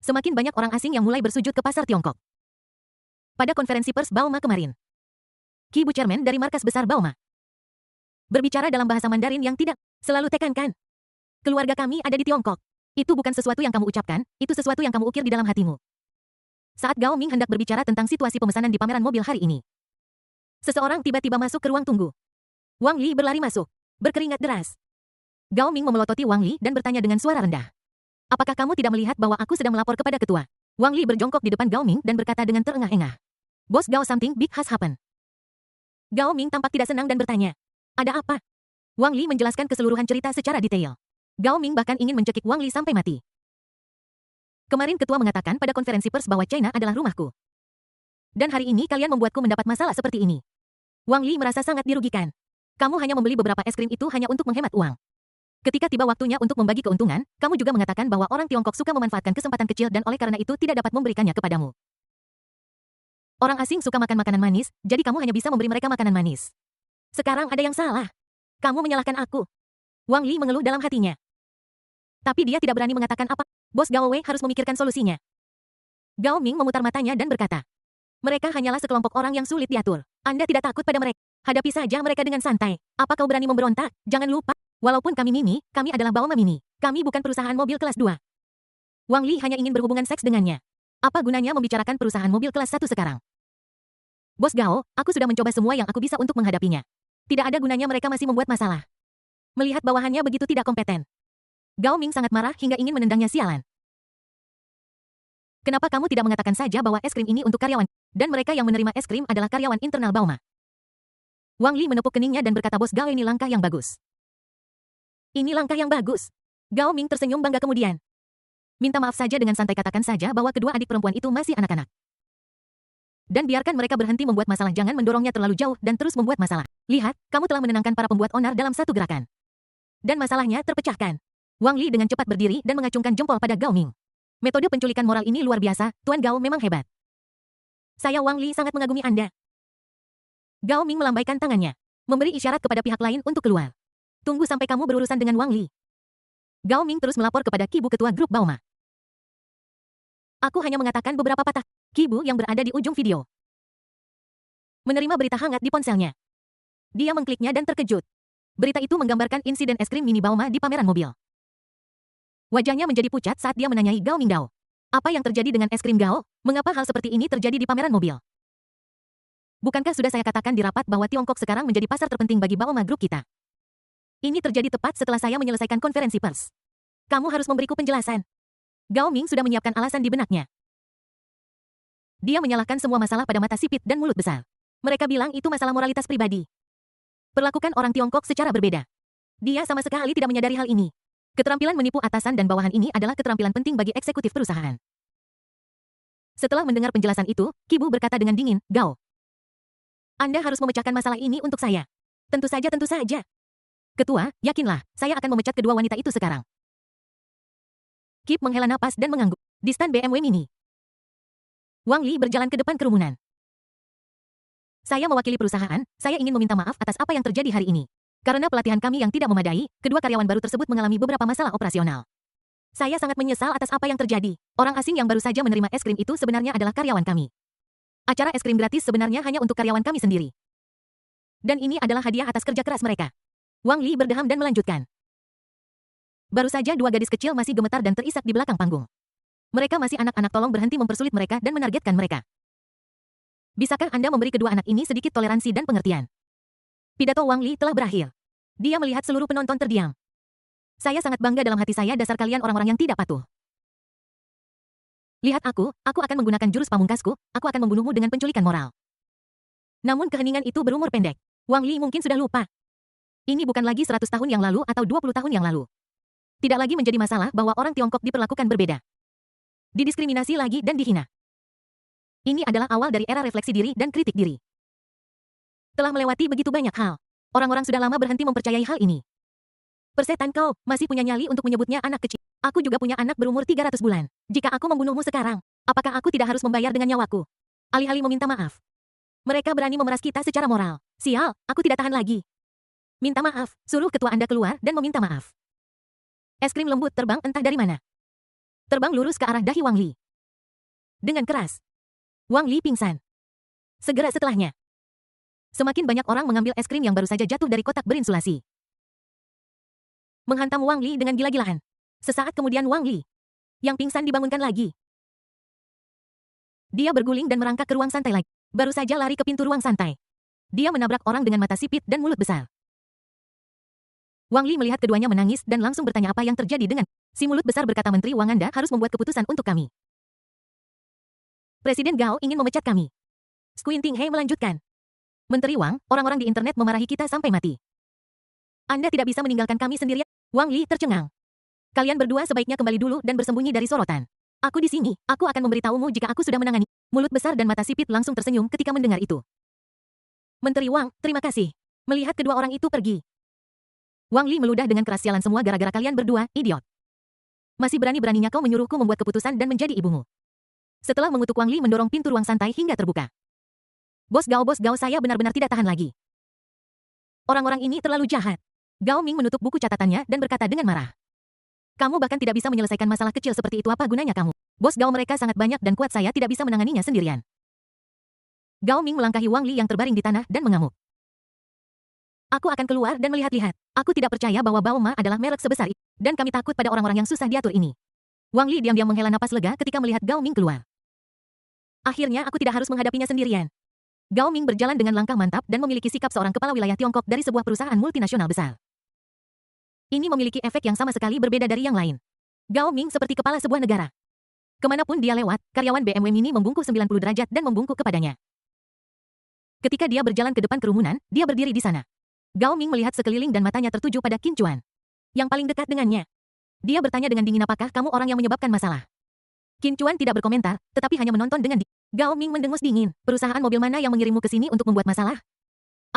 Semakin banyak orang asing yang mulai bersujud ke pasar Tiongkok. Pada konferensi pers Baoma kemarin, Ki Bu Chairman dari markas besar Baoma berbicara dalam bahasa Mandarin yang tidak selalu tekankan. Keluarga kami ada di Tiongkok. Itu bukan sesuatu yang kamu ucapkan, itu sesuatu yang kamu ukir di dalam hatimu. Saat Gao Ming hendak berbicara tentang situasi pemesanan di pameran mobil hari ini, seseorang tiba-tiba masuk ke ruang tunggu. Wang Li berlari masuk, berkeringat deras. Gao Ming memelototi Wang Li dan bertanya dengan suara rendah. Apakah kamu tidak melihat bahwa aku sedang melapor kepada ketua? Wang Li berjongkok di depan Gao Ming dan berkata dengan terengah-engah. Bos Gao, something big has happened. Gao Ming tampak tidak senang dan bertanya. Ada apa? Wang Li menjelaskan keseluruhan cerita secara detail. Gao Ming bahkan ingin mencekik Wang Li sampai mati. Kemarin ketua mengatakan pada konferensi pers bahwa China adalah rumahku. Dan hari ini kalian membuatku mendapat masalah seperti ini. Wang Li merasa sangat dirugikan. Kamu hanya membeli beberapa es krim itu hanya untuk menghemat uang. Ketika tiba waktunya untuk membagi keuntungan, kamu juga mengatakan bahwa orang Tiongkok suka memanfaatkan kesempatan kecil dan oleh karena itu tidak dapat memberikannya kepadamu. Orang asing suka makan makanan manis, jadi kamu hanya bisa memberi mereka makanan manis. Sekarang ada yang salah. Kamu menyalahkan aku. Wang Li mengeluh dalam hatinya. Tapi dia tidak berani mengatakan apa. Bos Gao Wei harus memikirkan solusinya. Gao Ming memutar matanya dan berkata, mereka hanyalah sekelompok orang yang sulit diatur. Anda tidak takut pada mereka. Hadapi saja mereka dengan santai. Apa kau berani memberontak? Jangan lupa, walaupun kami Mini, kami adalah Baoma Mini. Kami bukan perusahaan mobil kelas 2. Wang Li hanya ingin berhubungan seks dengannya. Apa gunanya membicarakan perusahaan mobil kelas 1 sekarang? Bos Gao, aku sudah mencoba semua yang aku bisa untuk menghadapinya. Tidak ada gunanya mereka masih membuat masalah. Melihat bawahannya begitu tidak kompeten. Gao Ming sangat marah hingga ingin menendangnya sialan. Kenapa kamu tidak mengatakan saja bahwa es krim ini untuk karyawan, dan mereka yang menerima es krim adalah karyawan internal Baoma? Wang Li menepuk keningnya dan berkata, bos Gao, ini langkah yang bagus. Ini langkah yang bagus. Gao Ming tersenyum bangga kemudian. Minta maaf saja dengan santai, katakan saja bahwa kedua adik perempuan itu masih anak-anak. Dan biarkan mereka berhenti membuat masalah, jangan mendorongnya terlalu jauh dan terus membuat masalah. Lihat, kamu telah menenangkan para pembuat onar dalam satu gerakan. Dan masalahnya terpecahkan. Wang Li dengan cepat berdiri dan mengacungkan jempol pada Gao Ming. Metode penculikan moral ini luar biasa, Tuan Gao memang hebat. Saya Wang Li sangat mengagumi Anda. Gao Ming melambaikan tangannya, memberi isyarat kepada pihak lain untuk keluar. Tunggu sampai kamu berurusan dengan Wang Li. Gao Ming terus melapor kepada Kibu, ketua grup Baoma. Aku hanya mengatakan beberapa patah. Kibu yang berada di ujung video menerima berita hangat di ponselnya. Dia mengkliknya dan terkejut. Berita itu menggambarkan insiden es krim mini Baoma di pameran mobil. Wajahnya menjadi pucat saat dia menanyai Gao Mingdao. Apa yang terjadi dengan es krim Gao? Mengapa hal seperti ini terjadi di pameran mobil? Bukankah sudah saya katakan di rapat bahwa Tiongkok sekarang menjadi pasar terpenting bagi Baoma Group kita? Ini terjadi tepat setelah saya menyelesaikan konferensi pers. Kamu harus memberiku penjelasan. Gao Ming sudah menyiapkan alasan di benaknya. Dia menyalahkan semua masalah pada mata sipit dan mulut besar. Mereka bilang itu masalah moralitas pribadi. Perlakukan orang Tiongkok secara berbeda. Dia sama sekali tidak menyadari hal ini. Keterampilan menipu atasan dan bawahan ini adalah keterampilan penting bagi eksekutif perusahaan. Setelah mendengar penjelasan itu, Kibu berkata dengan dingin, Gao, Anda harus memecahkan masalah ini untuk saya. Tentu saja, tentu saja. Ketua, yakinlah, saya akan memecat kedua wanita itu sekarang. Kip menghela napas dan mengangguk. Di stan BMW Mini, Wang Li berjalan ke depan kerumunan. Saya mewakili perusahaan, saya ingin meminta maaf atas apa yang terjadi hari ini. Karena pelatihan kami yang tidak memadai, kedua karyawan baru tersebut mengalami beberapa masalah operasional. Saya sangat menyesal atas apa yang terjadi. Orang asing yang baru saja menerima es krim itu sebenarnya adalah karyawan kami. Acara es krim gratis sebenarnya hanya untuk karyawan kami sendiri. Dan ini adalah hadiah atas kerja keras mereka. Wang Li berdeham dan melanjutkan. Baru saja dua gadis kecil masih gemetar dan terisak di belakang panggung. Mereka masih anak-anak, tolong berhenti mempersulit mereka dan menargetkan mereka. Bisakah Anda memberi kedua anak ini sedikit toleransi dan pengertian? Pidato Wang Li telah berakhir. Dia melihat seluruh penonton terdiam. Saya sangat bangga dalam hati saya, dasar kalian orang-orang yang tidak patuh. Lihat aku akan menggunakan jurus pamungkasku, aku akan membunuhmu dengan penculikan moral. Namun keheningan itu berumur pendek. Wang Li mungkin sudah lupa. Ini bukan lagi 100 tahun yang lalu atau 20 tahun yang lalu. Tidak lagi menjadi masalah bahwa orang Tiongkok diperlakukan berbeda. Didiskriminasi lagi dan dihina. Ini adalah awal dari era refleksi diri dan kritik diri. Telah melewati begitu banyak hal. Orang-orang sudah lama berhenti mempercayai hal ini. Persetan, kau masih punya nyali untuk menyebutnya anak kecil. Aku juga punya anak berumur 300 bulan. Jika aku membunuhmu sekarang, apakah aku tidak harus membayar dengan nyawaku? Alih-alih meminta maaf. Mereka berani memeras kita secara moral. Sial, aku tidak tahan lagi. Minta maaf, suruh ketua Anda keluar dan meminta maaf. Es krim lembut terbang entah dari mana. Terbang lurus ke arah dahi Wang Li. Dengan keras, Wang Li pingsan. Segera setelahnya, semakin banyak orang mengambil es krim yang baru saja jatuh dari kotak berinsulasi. Menghantam Wang Li dengan gila-gilaan. Sesaat kemudian Wang Li, yang pingsan, dibangunkan lagi. Dia berguling dan merangkak ke ruang santai lagi. Baru saja lari ke pintu ruang santai. Dia menabrak orang dengan mata sipit dan mulut besar. Wang Li melihat keduanya menangis dan langsung bertanya apa yang terjadi dengan si mulut besar, berkata, Menteri Wang, Anda harus membuat keputusan untuk kami. Presiden Gao ingin memecat kami. Squinting He melanjutkan. Menteri Wang, orang-orang di internet memarahi kita sampai mati. Anda tidak bisa meninggalkan kami sendirian. Wang Li tercengang. Kalian berdua sebaiknya kembali dulu dan bersembunyi dari sorotan. Aku di sini, aku akan memberitahumu jika aku sudah menangani. Mulut besar dan mata sipit langsung tersenyum ketika mendengar itu. Menteri Wang, terima kasih. Melihat kedua orang itu pergi, Wang Li meludah dengan keras, sialan semua gara-gara kalian berdua, idiot. Masih berani-beraninya kau menyuruhku membuat keputusan dan menjadi ibumu. Setelah mengutuk, Wang Li mendorong pintu ruang santai hingga terbuka. Bos Gao saya benar-benar tidak tahan lagi. Orang-orang ini terlalu jahat. Gao Ming menutup buku catatannya dan berkata dengan marah. Kamu bahkan tidak bisa menyelesaikan masalah kecil seperti itu, apa gunanya kamu? Bos Gao mereka sangat banyak dan kuat, saya tidak bisa menanganinya sendirian. Gao Ming melangkahi Wang Li yang terbaring di tanah dan mengamuk. Aku akan keluar dan melihat-lihat. Aku tidak percaya bahwa Baoma adalah merek sebesar itu, dan kami takut pada orang-orang yang susah diatur ini. Wang Li diam-diam menghela napas lega ketika melihat Gao Ming keluar. Akhirnya aku tidak harus menghadapinya sendirian. Gao Ming berjalan dengan langkah mantap dan memiliki sikap seorang kepala wilayah Tiongkok dari sebuah perusahaan multinasional besar. Ini memiliki efek yang sama sekali berbeda dari yang lain. Gao Ming seperti kepala sebuah negara. Kemanapun dia lewat, karyawan BMW Mini membungkuk 90 derajat dan membungkuk kepadanya. Ketika dia berjalan ke depan kerumunan, dia berdiri di sana. Gao Ming melihat sekeliling dan matanya tertuju pada Qin Chuan, yang paling dekat dengannya. Dia bertanya dengan dingin, apakah kamu orang yang menyebabkan masalah? Qin Chuan tidak berkomentar, tetapi hanya menonton dengan dingin. Gao Ming mendengus dingin. Perusahaan mobil mana yang mengirimmu ke sini untuk membuat masalah?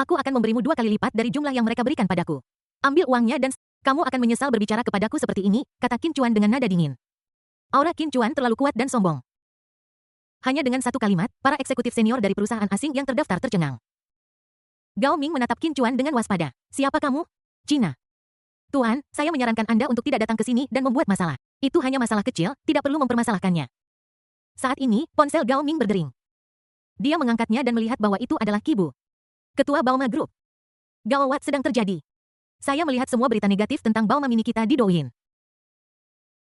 Aku akan memberimu 2 kali lipat dari jumlah yang mereka berikan padaku. Ambil uangnya dan kamu akan menyesal berbicara kepadaku seperti ini, kata Qin Chuan dengan nada dingin. Aura Qin Chuan terlalu kuat dan sombong. Hanya dengan satu kalimat, para eksekutif senior dari perusahaan asing yang terdaftar tercengang. Gao Ming menatap Qin Chuan dengan waspada. Siapa kamu? Cina. Tuan, saya menyarankan Anda untuk tidak datang ke sini dan membuat masalah. Itu hanya masalah kecil, tidak perlu mempermasalahkannya. Saat ini, ponsel Gao Ming berdering. Dia mengangkatnya dan melihat bahwa itu adalah Kibu, Ketua Baoma Group. Gawat sedang terjadi. Saya melihat semua berita negatif tentang Baoma Mini kita di Douyin.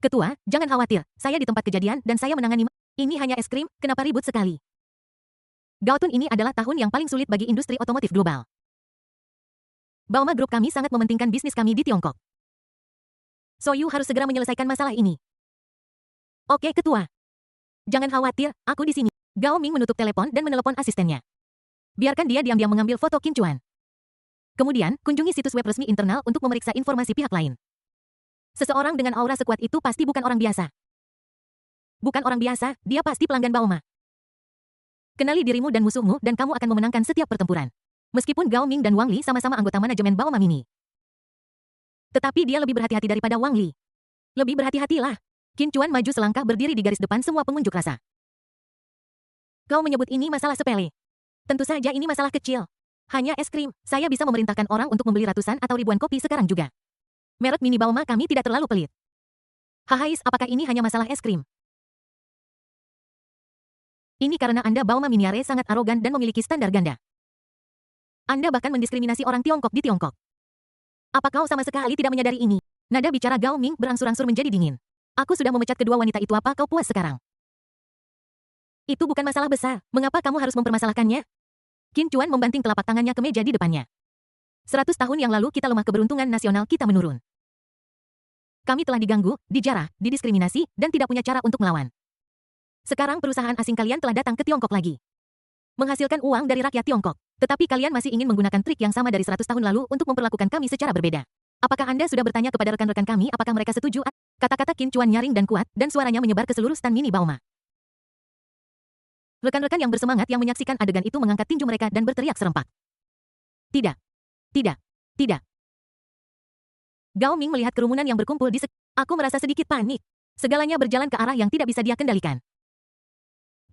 Ketua, jangan khawatir, saya di tempat kejadian dan saya menangani. Ini hanya es krim, kenapa ribut sekali? Gaotun ini adalah tahun yang paling sulit bagi industri otomotif global. Baoma Group kami sangat mementingkan bisnis kami di Tiongkok. Soyu harus segera menyelesaikan masalah ini. Oke, Ketua. Jangan khawatir, aku di sini. Gao Ming menutup telepon dan menelepon asistennya. Biarkan dia diam-diam mengambil foto Qin Chuan. Kemudian, kunjungi situs web resmi internal untuk memeriksa informasi pihak lain. Seseorang dengan aura sekuat itu pasti bukan orang biasa. Bukan orang biasa, dia pasti pelanggan Baoma. Kenali dirimu dan musuhmu dan kamu akan memenangkan setiap pertempuran. Meskipun Gao Ming dan Wang Li sama-sama anggota manajemen Baoma Mini. Tetapi dia lebih berhati-hati daripada Wang Li. Lebih berhati-hatilah. Qin Chuan maju selangkah berdiri di garis depan semua pengunjuk rasa. Kau menyebut ini masalah sepele. Tentu saja ini masalah kecil. Hanya es krim. Saya bisa memerintahkan orang untuk membeli ratusan atau ribuan kopi sekarang juga. Merek Mini Baoma kami tidak terlalu pelit. Hahais, apakah ini hanya masalah es krim? Ini karena Anda Baoma Miniare sangat arogan dan memiliki standar ganda. Anda bahkan mendiskriminasi orang Tiongkok di Tiongkok. Apa kau sama sekali tidak menyadari ini? Nada bicara Gao Ming berangsur-angsur menjadi dingin. Aku sudah memecat kedua wanita itu, apa kau puas sekarang? Itu bukan masalah besar, mengapa kamu harus mempermasalahkannya? Qin Chuan membanting telapak tangannya ke meja di depannya. 100 tahun yang lalu kita lemah, keberuntungan nasional kita menurun. Kami telah diganggu, dijarah, didiskriminasi, dan tidak punya cara untuk melawan. Sekarang perusahaan asing kalian telah datang ke Tiongkok lagi. Menghasilkan uang dari rakyat Tiongkok. Tetapi kalian masih ingin menggunakan trik yang sama dari 100 tahun lalu untuk memperlakukan kami secara berbeda. Apakah Anda sudah bertanya kepada rekan-rekan kami apakah mereka setuju? Kata-kata Qin Chuan nyaring dan kuat, dan suaranya menyebar ke seluruh stan Mini Baoma. Rekan-rekan yang bersemangat yang menyaksikan adegan itu mengangkat tinju mereka dan berteriak serempak. Tidak. Tidak. Tidak. Gao Ming melihat kerumunan yang berkumpul di Aku merasa sedikit panik. Segalanya berjalan ke arah yang tidak bisa dia kendalikan.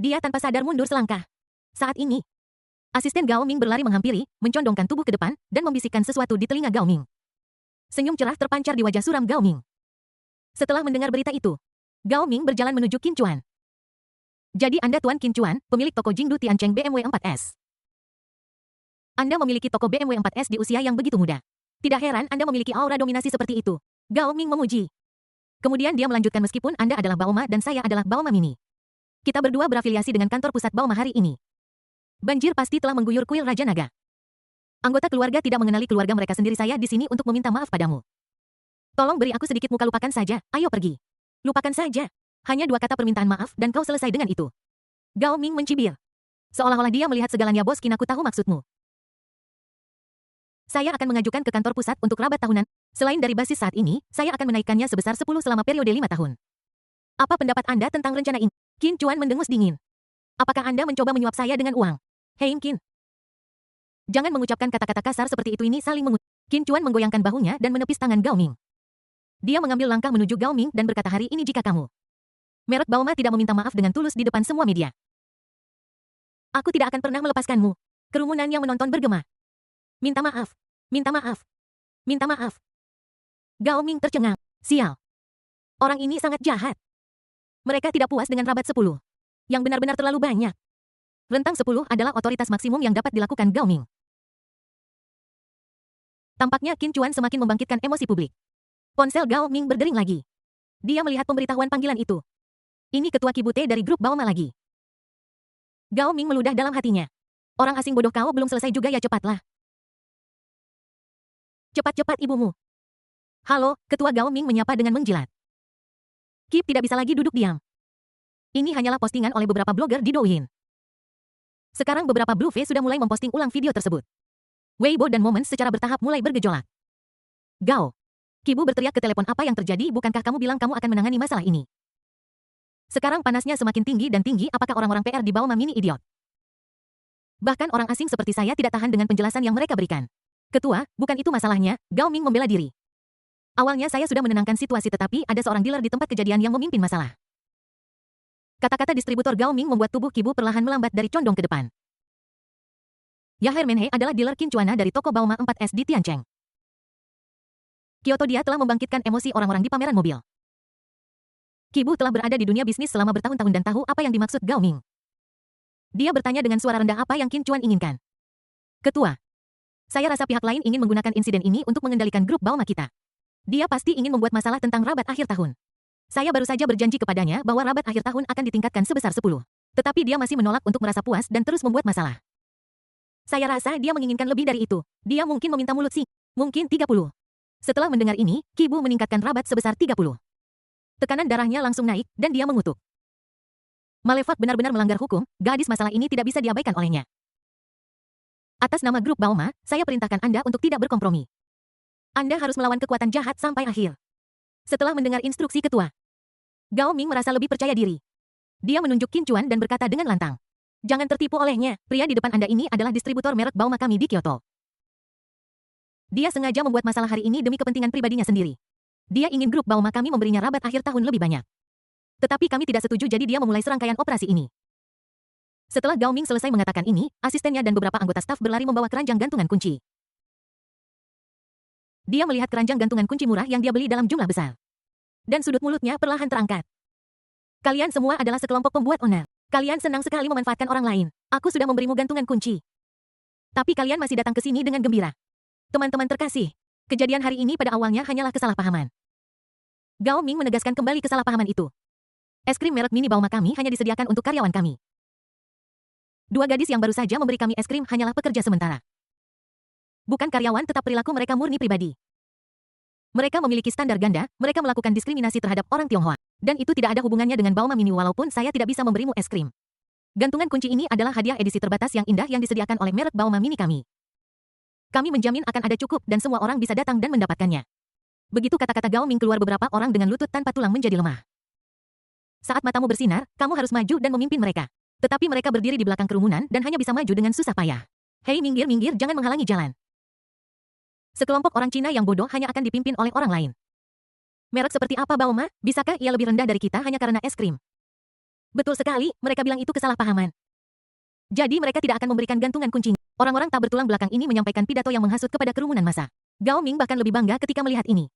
Dia tanpa sadar mundur selangkah. Saat ini, asisten Gao Ming berlari menghampiri, mencondongkan tubuh ke depan, dan membisikkan sesuatu di telinga Gao Ming. Senyum cerah terpancar di wajah suram Gao Ming. Setelah mendengar berita itu, Gao Ming berjalan menuju Qin Chuan. Jadi Anda Tuan Qin Chuan, pemilik toko Jingdu Tiancheng BMW 4S. Anda memiliki toko BMW 4S di usia yang begitu muda. Tidak heran Anda memiliki aura dominasi seperti itu. Gao Ming memuji. Kemudian dia melanjutkan, meskipun Anda adalah Baoma dan saya adalah Baoma Mini. Kita berdua berafiliasi dengan kantor pusat Baoma hari ini. Banjir pasti telah mengguyur kuil Raja Naga. Anggota keluarga tidak mengenali keluarga mereka sendiri. Saya di sini untuk meminta maaf padamu. Tolong beri aku sedikit muka, lupakan saja, ayo pergi. Lupakan saja. Hanya 2 kata permintaan maaf dan kau selesai dengan itu. Gao Ming mencibir. Seolah-olah dia melihat segalanya. Bos Qin, aku tahu maksudmu. Saya akan mengajukan ke kantor pusat untuk rabat tahunan. Selain dari basis saat ini, saya akan menaikkannya sebesar 10 selama periode 5 tahun. Apa pendapat Anda tentang rencana ini? Qin Chuan mendengus dingin. Apakah Anda mencoba menyuap saya dengan uang? Hei Qin. Jangan mengucapkan kata-kata kasar seperti itu, ini saling mengutuk. Qin Chuan menggoyangkan bahunya dan menepis tangan Gao Ming. Dia mengambil langkah menuju Gao Ming dan berkata, hari ini jika kamu merek Baoma tidak meminta maaf dengan tulus di depan semua media, Aku tidak akan pernah melepaskanmu. Kerumunan yang menonton bergema. Minta maaf. Minta maaf. Minta maaf. Gao Ming tercengang. Sial. Orang ini sangat jahat. Mereka tidak puas dengan rabat 10. Yang benar-benar terlalu banyak. Rentang 10 adalah otoritas maksimum yang dapat dilakukan Gao Ming. Tampaknya Qin Chuan semakin membangkitkan emosi publik. Ponsel Gao Ming berdering lagi. Dia melihat pemberitahuan panggilan itu. Ini ketua Kibute dari grup Baoma lagi. Gao Ming meludah dalam hatinya. Orang asing bodoh kau belum selesai juga ya, cepatlah. Cepat-cepat ibumu. Halo, ketua Gao Ming menyapa dengan menjilat. Kip tidak bisa lagi duduk diam. Ini hanyalah postingan oleh beberapa blogger di Douyin. Sekarang beberapa Blue Face sudah mulai memposting ulang video tersebut. Weibo dan Moments secara bertahap mulai bergejolak. Gao. Kibu berteriak ke telepon, apa yang terjadi, bukankah kamu bilang kamu akan menangani masalah ini? Sekarang panasnya semakin tinggi dan tinggi, apakah orang-orang PR di bawah mini idiot? Bahkan orang asing seperti saya tidak tahan dengan penjelasan yang mereka berikan. Ketua, bukan itu masalahnya, Gao Ming membela diri. Awalnya saya sudah menenangkan situasi tetapi ada seorang dealer di tempat kejadian yang memimpin masalah. Kata-kata distributor Gao Ming membuat tubuh Kibu perlahan melambat dari condong ke depan. Yaher Menhe adalah dealer Qin Chuana dari toko Baoma 4S di Tiancheng. Kyoto dia telah membangkitkan emosi orang-orang di pameran mobil. Kibu telah berada di dunia bisnis selama bertahun-tahun dan tahu apa yang dimaksud Gao Ming. Dia bertanya dengan suara rendah apa yang Qin Chuan inginkan. Ketua, saya rasa pihak lain ingin menggunakan insiden ini untuk mengendalikan grup Baoma kita. Dia pasti ingin membuat masalah tentang rabat akhir tahun. Saya baru saja berjanji kepadanya bahwa rabat akhir tahun akan ditingkatkan sebesar 10. Tetapi dia masih menolak untuk merasa puas dan terus membuat masalah. Saya rasa dia menginginkan lebih dari itu. Dia mungkin meminta mulut sih. Mungkin 30. Setelah mendengar ini, Kibu meningkatkan rabat sebesar 30. Tekanan darahnya langsung naik, dan dia mengutuk. Malefak benar-benar melanggar hukum, gadis masalah ini tidak bisa diabaikan olehnya. Atas nama grup Baoma, saya perintahkan Anda untuk tidak berkompromi. Anda harus melawan kekuatan jahat sampai akhir. Setelah mendengar instruksi ketua, Gao Ming merasa lebih percaya diri. Dia menunjuk Qin Chuan dan berkata dengan lantang. Jangan tertipu olehnya, pria di depan Anda ini adalah distributor merek Baoma kami di Kyoto. Dia sengaja membuat masalah hari ini demi kepentingan pribadinya sendiri. Dia ingin grup Baoma kami memberinya rabat akhir tahun lebih banyak. Tetapi kami tidak setuju jadi dia memulai serangkaian operasi ini. Setelah Gao Ming selesai mengatakan ini, asistennya dan beberapa anggota staf berlari membawa keranjang gantungan kunci. Dia melihat keranjang gantungan kunci murah yang dia beli dalam jumlah besar. Dan sudut mulutnya perlahan terangkat. Kalian semua adalah sekelompok pembuat onar. Kalian senang sekali memanfaatkan orang lain. Aku sudah memberimu gantungan kunci. Tapi kalian masih datang ke sini dengan gembira. Teman-teman terkasih, kejadian hari ini pada awalnya hanyalah kesalahpahaman. Gao Ming menegaskan kembali kesalahpahaman itu. Es krim merek mini Baoma kami hanya disediakan untuk karyawan kami. Dua gadis yang baru saja memberi kami es krim hanyalah pekerja sementara. Bukan karyawan, tetap perilaku mereka murni pribadi. Mereka memiliki standar ganda, mereka melakukan diskriminasi terhadap orang Tionghoa. Dan itu tidak ada hubungannya dengan Baoma Mini walaupun saya tidak bisa memberimu es krim. Gantungan kunci ini adalah hadiah edisi terbatas yang indah yang disediakan oleh merek Baoma Mini kami. Kami menjamin akan ada cukup dan semua orang bisa datang dan mendapatkannya. Begitu kata-kata Gao Ming keluar, beberapa orang dengan lutut tanpa tulang menjadi lemah. Saat matamu bersinar, kamu harus maju dan memimpin mereka. Tetapi mereka berdiri di belakang kerumunan dan hanya bisa maju dengan susah payah. Hei, minggir, minggir, jangan menghalangi jalan. Sekelompok orang Cina yang bodoh hanya akan dipimpin oleh orang lain. Merek seperti apa Baoma? Bisakah ia lebih rendah dari kita hanya karena es krim? Betul sekali, mereka bilang itu kesalahpahaman. Jadi mereka tidak akan memberikan gantungan kuncinya. Orang-orang tak bertulang belakang ini menyampaikan pidato yang menghasut kepada kerumunan massa. Gao Ming bahkan lebih bangga ketika melihat ini.